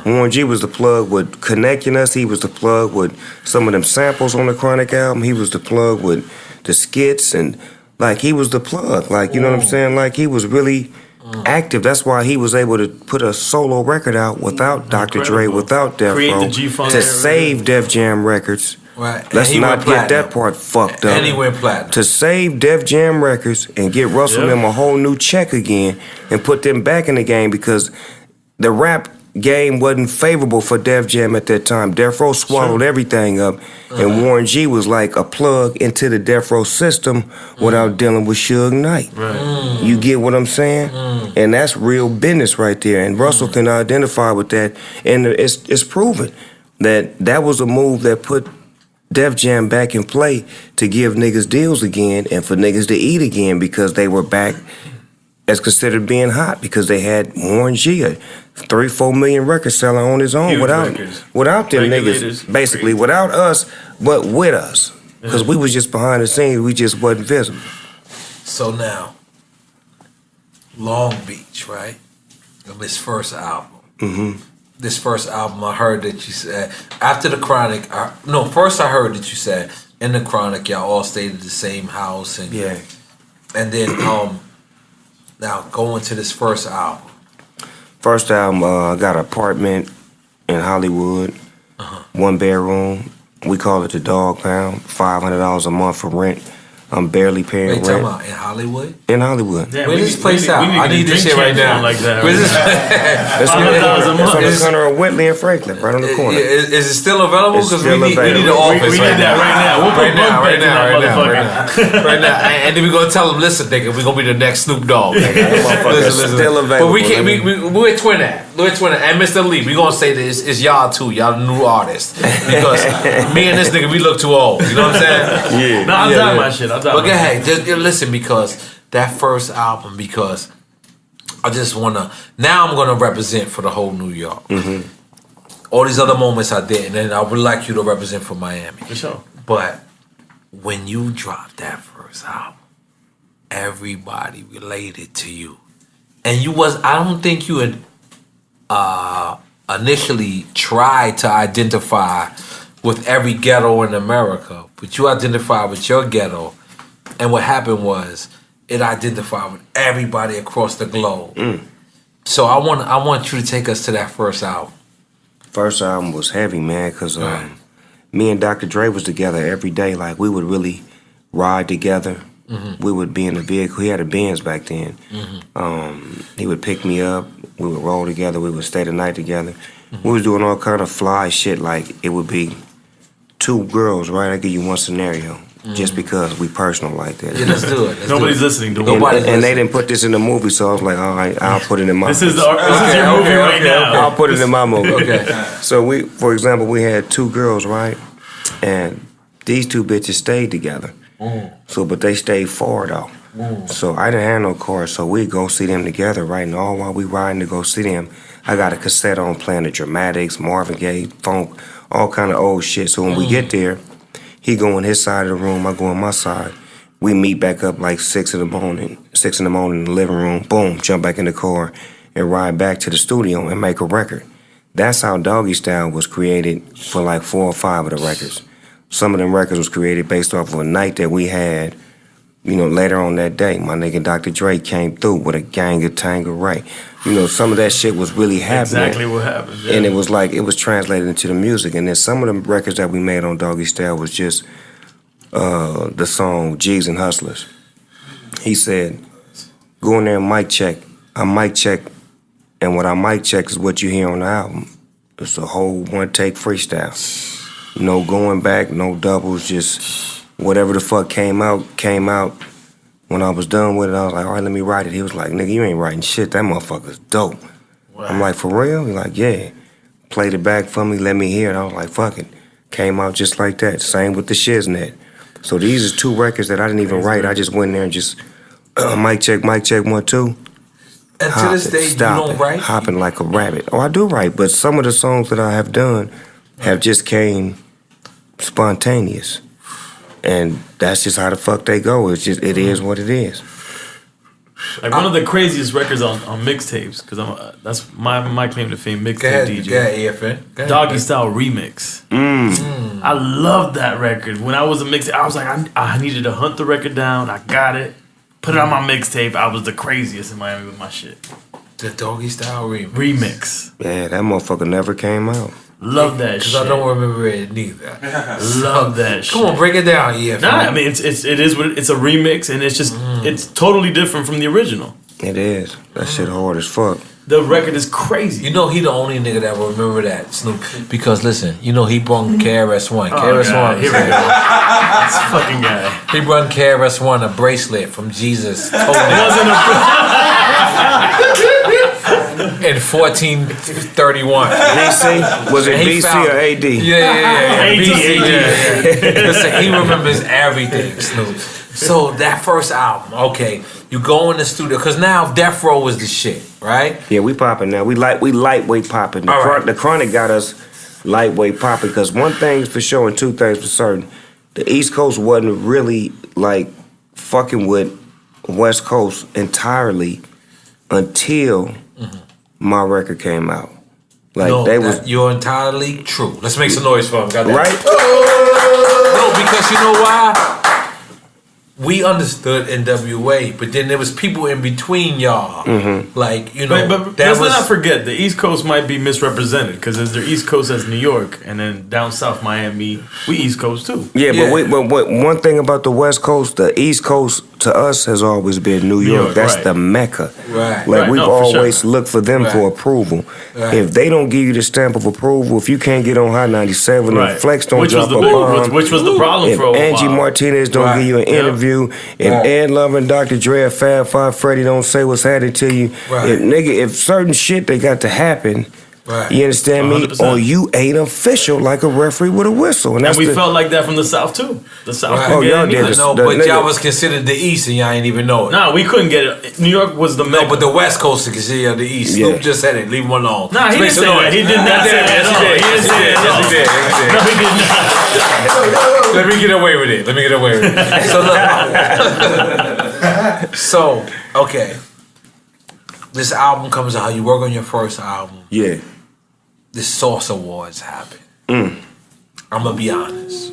Warren G was the plug with connecting us. He was the plug with some of them samples on the Chronic album. He was the plug with the skits and like he was the plug. Like, you know what I'm saying? Like he was really active. That's why he was able to put a solo record out without Dr. Dre, without Def Row, to save Def Jam Records. Right. Let's not get that part fucked up. And he went platinum. To save Def Jam Records and get Russell and them a whole new check again and put them back in the game because the rap game wasn't favorable for Def Jam at that time. Def Row swallowed everything up, and Warren G was like a plug into the Def Row system without dealing with Suge Knight. Right. You get what I'm saying? And that's real business right there. And Russell can identify with that, and it's proven that that was a move that put Def Jam back in play to give niggas deals again and for niggas to eat again because they were back as considered being hot because they had Warren G, a 3-4 million record seller on his own without them niggas, basically without us, but with us. Because we was just behind the scenes, we just wasn't visible. So now, Long Beach, right? Of his first album. This first album, I heard that you said, after the Chronic, first I heard that you said, in the Chronic, y'all all stayed at the same house. And and then, now going to this first album. First album, I got an apartment in Hollywood, 1 bedroom. We call it the Dogg Pound, $500 a month for rent. I'm barely paying rent. Talking about in Hollywood? In Hollywood. Damn, Where's this place out? I need this shit right now. Like that. Where's this? It's on the corner of Whitley and Franklin, right on the corner. Is it still available? Because we need an office we need that right now. We'll put right now. And then we're going to tell them, listen, nigga, we're going to be the next Snoop Dogg. Listen. Still available. But we can't, we're at Twin At. We're at Twin At. And Mr. Lee, we're going to say this, it's y'all too. Y'all the new artists. Because me and this nigga, we look too old. You know what I'm saying? Yeah. No, I'm done my shit. But go ahead, just listen, because that first album, because I just want to, now I'm going to represent for the whole New York. All these other moments I didn't, and I would like you to represent for Miami. For sure. But when you dropped that first album, everybody related to you. And I don't think you had initially tried to identify with every ghetto in America, but you identified with your ghetto. And what happened was, it identified with everybody across the globe. So I want you to take us to that first album. First album was heavy, man, because me and Dr. Dre was together every day. Like, we would really ride together. We would be in the vehicle. He had a Benz back then. He would pick me up. We would roll together. We would stay the night together. We was doing all kind of fly shit. Like, it would be 2 girls, right? I give you one scenario. Just because we personal like that. Yeah, let's do it. Nobody's listening. And they didn't put this in the movie, so I was like, all right, I'll put it in my movie. This is your movie right now. I'll put it in my movie. So for example, we had 2 girls, right? And these 2 bitches stayed together. But they stayed far though. So I didn't have no car, so we go see them together, right? And all while we riding to go see them, I got a cassette on playing the Dramatics, Marvin Gaye, funk, all kind of old shit. So when we get there, he go on his side of the room, I go on my side. We meet back up like 6 in the morning in the living room. Boom, jump back in the car and ride back to the studio and make a record. That's how Doggy Style was created for like 4 or 5 of the records. Some of them records was created based off of a night that we had, later on that day. My nigga Dr. Dre came through with a gang of Tangeray. Some of that shit was really happening. Exactly what happened. Yeah. And it was like, it was translated into the music. And then some of the records that we made on Doggy Style was just the song G's and Hustlers. He said, go in there and mic check. I mic check, and what I mic check is what you hear on the album. It's a whole one-take freestyle. No going back, no doubles, just whatever the fuck came out. When I was done with it, I was like, all right, let me write it. He was like, nigga, you ain't writing shit. That motherfucker's dope. Wow. I'm like, for real? He's like, yeah. Played it back for me, let me hear it. I was like, fuck it. Came out just like that. Same with the Shiznit. So these are 2 records that I didn't even write. I just went in there and just mic check, 1, 2. And to this day, you don't write? Hopping like a rabbit. Oh, I do write, but some of the songs that I have done have just came spontaneous. And that's just how the fuck they go. It is what it is. Like one of the craziest records on mixtapes, because that's my claim to fame, mixtape DJ. Doggy Style Remix. I loved that record. When I was a mixtape, I was like, I needed to hunt the record down. I got it. Put it on my mixtape. I was the craziest in Miami with my shit. The Doggy Style Remix. Yeah, that motherfucker never came out. Love that shit. Because I don't remember it neither. Love that shit. Come on, break it down, EFN. Nah, I mean, it's a remix, and it's just, it's totally different from the original. It is. That shit hard as fuck. The record is crazy. You know he the only nigga that will remember that, Snoop. Because listen, you know he brung KRS-One. KRS-One. Here we go. This fucking guy. He brung KRS-One a bracelet from Jesus. It wasn't in 1431. BC? Was it BC or AD? Yeah. AD. BC, Listen, he remembers everything, Snoop. So that first album, okay, you go in the studio, because now Death Row is the shit, right? Yeah, we popping now. We lightweight popping. The Chronic got us lightweight popping, because one thing's for sure and two things for certain. The East Coast wasn't really like fucking with West Coast entirely until my record came out. Like you're entirely true. Let's make some noise for him. Got that? Right? No, because you know why? We understood NWA, but then there was people in between y'all. Like, you know, but let's not forget, the East Coast might be misrepresented, because there's their East Coast as New York, and then down south Miami, we East Coast too. Yeah, but one thing about the West Coast, the East Coast to us has always been New York. That's the Mecca. Right. Like we've always looked for them for approval. Right. If they don't give you the stamp of approval, if you can't get on Hot 97, and Flex don't drop a bomb, which was the problem for a while. If Angie Martinez don't give you an interview, if Ed Love and Dr. Dre, Fab Five Freddy don't say what's happening to you, if certain shit they got to happen. Right. You understand 100%. me? Or you ain't official like a referee with a whistle. And we felt like that from the South too. The South Right. couldn't get y'all did. No, but y'all was considered the East and y'all ain't even know it. Nah, we couldn't get it. New York was the Mecca. No, but the West Coast is considered the East. Snoop just said it. Leave him alone. Nah, he didn't say that. He did not say that at all. He didn't say that at all. No, he did not. Let me get away with it. So, okay. This album comes out. You work on your first album. Yeah. The Source Awards happened. I'm gonna be honest.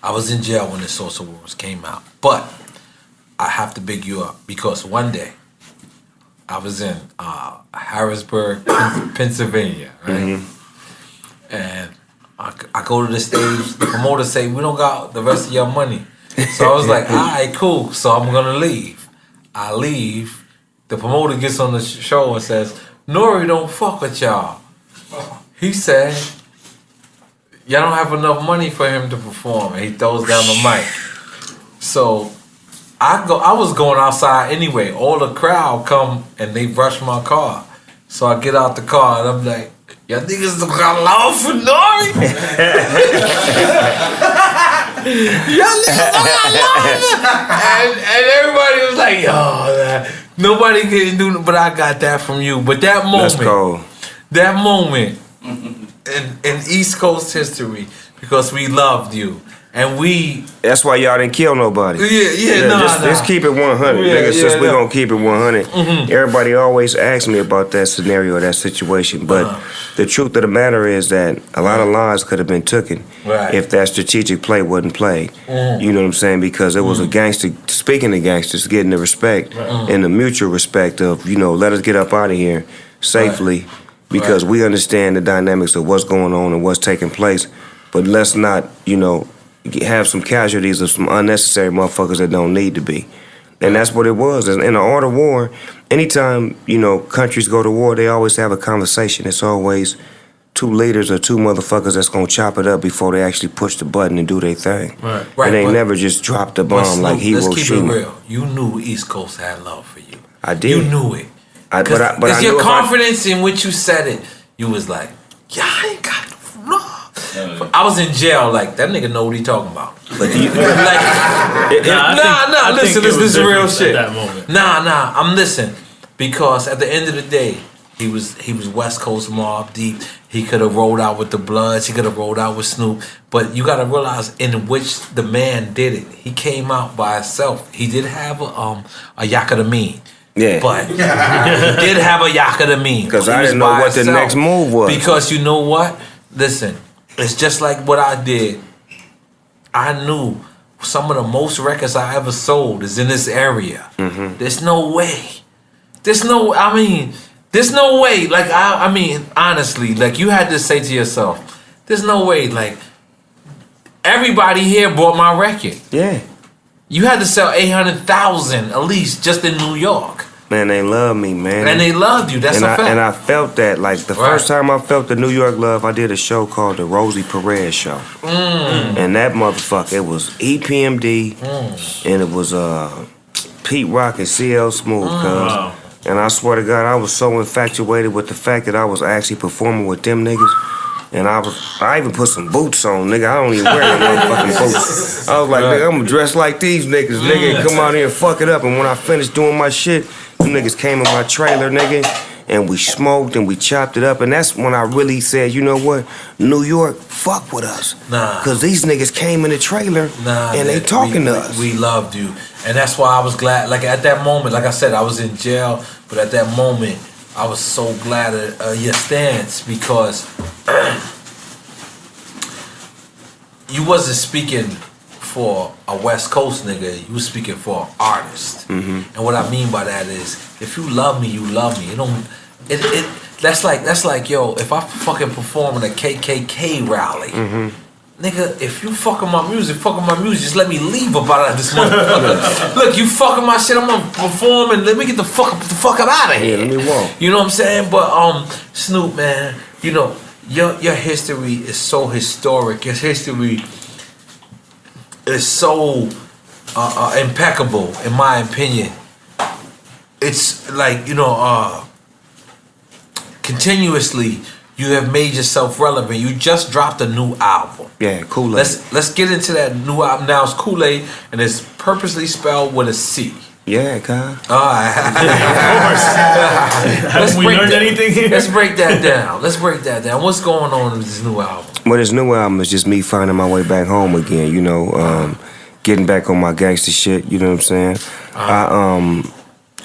I was in jail when the Source Awards came out, but I have to big you up because one day I was in Harrisburg, Pennsylvania, right? And I go to the stage. The promoter say, "We don't got the rest of your money," so I was like, "All right, cool." So I'm gonna leave. I leave. The promoter gets on the show and says, "Nori don't fuck with y'all." He said, "Y'all don't have enough money for him to perform," and he throws down the mic. So I was going outside anyway. All the crowd come and they rush my car. So I get out the car and I'm like, "Y'all niggas don't got love for Nori?" Y'all niggas don't got love for and everybody was like, "Yo, nobody can do," but I got that from you. But that moment. That's cold. That moment in East Coast history, because we loved you and we. That's why y'all didn't kill nobody. Let's keep it 100, nigga. Since we gonna keep it 100, everybody always asks me about that scenario, that situation. But the truth of the matter is that a lot of lives could have been taken if that strategic play wasn't played. You know what I'm saying? Because it was a gangster. Speaking of gangsters, getting the respect and the mutual respect of let us get up out of here safely. Because we understand the dynamics of what's going on and what's taking place. But let's not, have some casualties of some unnecessary motherfuckers that don't need to be. And that's what it was. In the art of war, anytime, countries go to war, they always have a conversation. It's always two leaders or two motherfuckers that's going to chop it up before they actually push the button and do their thing. Right. And they never just drop the bomb like Hiroshima. Let's keep it real. You knew East Coast had love for you. I did. You knew it. Because your confidence in which you said it, you was like, "Yeah, I ain't got no love." I was in jail, like that nigga know what he talking about. Listen, this is real shit. At that moment. I'm listening because at the end of the day, He was West Coast Mobb Deep. He could have rolled out with the Bloods. He could have rolled out with Snoop. But you got to realize in which the man did it. He came out by himself. He did have a Yaka the Mean. Yeah. But he did have a Yaka the Mean. Because I didn't know what the next move was. Because you know what? Listen, it's just like what I did. I knew some of the most records I ever sold is in this area. Mm-hmm. There's no way. There's no way. Like, I mean, honestly, like, you had to say to yourself, there's no way, like, everybody here bought my record. Yeah. You had to sell 800,000 at least just in New York. Man, they love me, man. And they loved you. That's a fact. And I felt that. Like, the first time I felt the New York love, I did a show called the Rosie Perez Show. And that motherfucker, it was EPMD, and it was Pete Rock and CL Smooth, cuz. Wow. And I swear to God, I was so infatuated with the fact that I was actually performing with them niggas. And I even put some boots on, nigga. I don't even wear no motherfucking boots. I was like, nigga, I'm gonna dress like these niggas, nigga, and come out here and fuck it up. And when I finished doing my shit, them niggas came in my trailer, nigga, and we smoked and we chopped it up. And that's when I really said, you know what? New York, fuck with us. Nah. Cause these niggas came in the trailer and they talking to us. We loved you. And that's why I was glad. Like, at that moment, like I said, I was in jail, but at that moment, I was so glad of your stance because you wasn't speaking for a West Coast nigga. You was speaking for an artist. Mm-hmm. And what I mean by that is, if you love me, you love me. That's like, yo, if I fucking perform in a KKK rally, nigga, if you fucking my music, just let me leave about this motherfucker. Look, you fucking my shit, I'm gonna perform and let me get the fuck up out of here. Yeah, let me walk. You know what I'm saying? But Snoop, man, you know, your history is so historic. Your history is so impeccable, in my opinion. It's like, you know, continuously you have made yourself relevant. You just dropped a new album. Yeah, Kool-Aid. Let's get into that new album. Now it's Kool-Aid, and it's purposely spelled with a C. Yeah, cuz. All right. Of course. Have we learned anything here? Let's break that down. What's going on with this new album? Well, this new album is just me finding my way back home again, you know, getting back on my gangster shit, you know what I'm saying?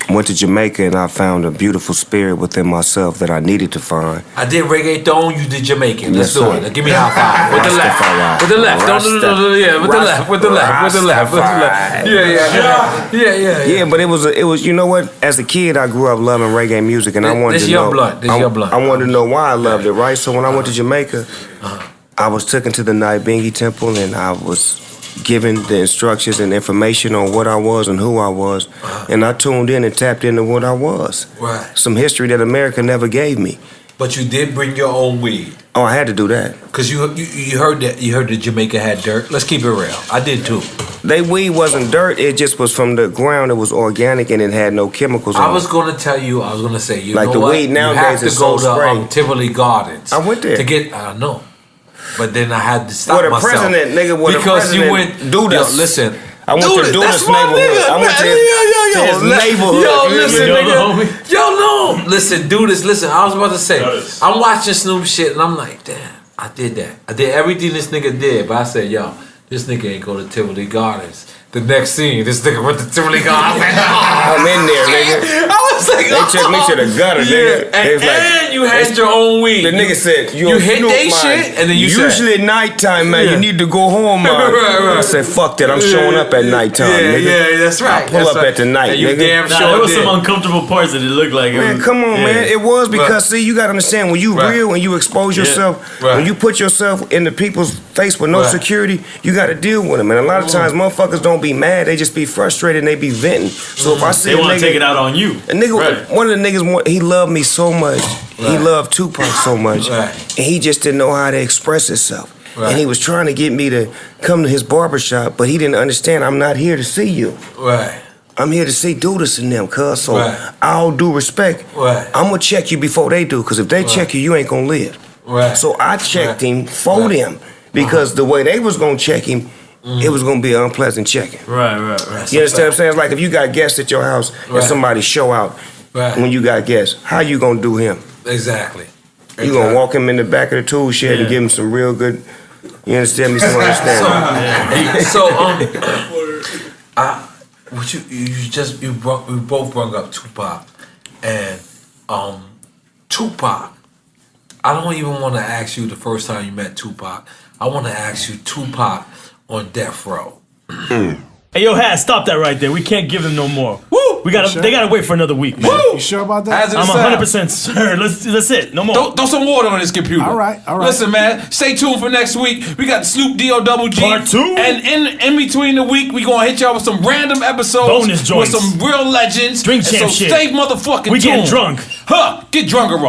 I went to Jamaica and I found a beautiful spirit within myself that I needed to find. I did reggaeton, you did Jamaican. Let's do it. Give me a high five. With the left. Rastafari. With the left. With the left. Yeah. Yeah, but it was, you know what? As a kid, I grew up loving reggae music, and I wanted to know. This your blood. I wanted to know why I loved it, right? So when I went to Jamaica, I was taken to the Naibengi Temple, and I was given the instructions and information on what I was and who I was, and I tuned in and tapped into what I was. Right. Some history that America never gave me. But you did bring your own weed. Oh, I had to do that. Cause you heard that Jamaica had dirt. Let's keep it real. I did too. They weed wasn't dirt. It just was from the ground. It was organic and it had no chemicals. I was gonna say, you like know the what? weed nowadays you have is to go so to Tivoli Gardens. I went there to get. I know, but then I had to stop myself. President, nigga, because you went. Do this. Yo, listen. I went to Dudas neighborhood. I went to his neighborhood. Yo, listen, nigga. Yo, no. Listen, do this. Listen, I was about to say, I'm watching Snoop shit, and I'm like, damn, I did that. I did everything this nigga did, but I said, yo, this nigga ain't go to Tivoli Gardens. The next scene, this nigga went to Tivoli Gardens. I'm in there, nigga. I was like, they took me to the gutter, nigga. And you had your own weed. The nigga said, you hit they shit, and then you usually said, at nighttime, man, you need to go home, man. right. I said, fuck that, I'm showing up at nighttime, nigga. Yeah, that's right. I pull up at the night, you nigga. Damn sure there was some uncomfortable parts that it looked like. Man, come on, man. It was because, see, you gotta understand, when you real and you expose yourself, when you put yourself in the people's face with no security, you gotta deal with them. And a lot of times, motherfuckers don't be mad, they just be frustrated and they be venting. So if I see they want to take it out on you. A nigga, one of the niggas, he loved me so much. He loved Tupac so much, and he just didn't know how to express himself. And he was trying to get me to come to his barbershop, but he didn't understand. I'm not here to see you. I'm here to see Dudas and them, cuz. So all due respect, I'm gonna check you before they do, cause if they check you, you ain't gonna live. So I checked him for them, because the way they was gonna check him, it was gonna be an unpleasant checking. Right. You understand what I'm saying? It's like if you got guests at your house and somebody show out when you got guests, how you gonna do him? Exactly. You gonna walk him in the back of the tool shed and give him some real good. You understand me? Some understanding. You both brought up Tupac, and Tupac. I don't even want to ask you the first time you met Tupac. I want to ask you Tupac on death row. Hey, yo, Has, stop that right there. We can't give them no more. Woo! They gotta wait for another week, man. You sure about that? I'm 100% sure. That's it. No more. Throw some water on this computer. All right. Listen, man. Stay tuned for next week. We got Snoop D-O-double-G. Part 2. And in between the week, we gonna hit y'all with some random episodes. Bonus joints. With some real legends. Drink champ shit. So stay motherfucking tuned. We getting drunk. Get drunker.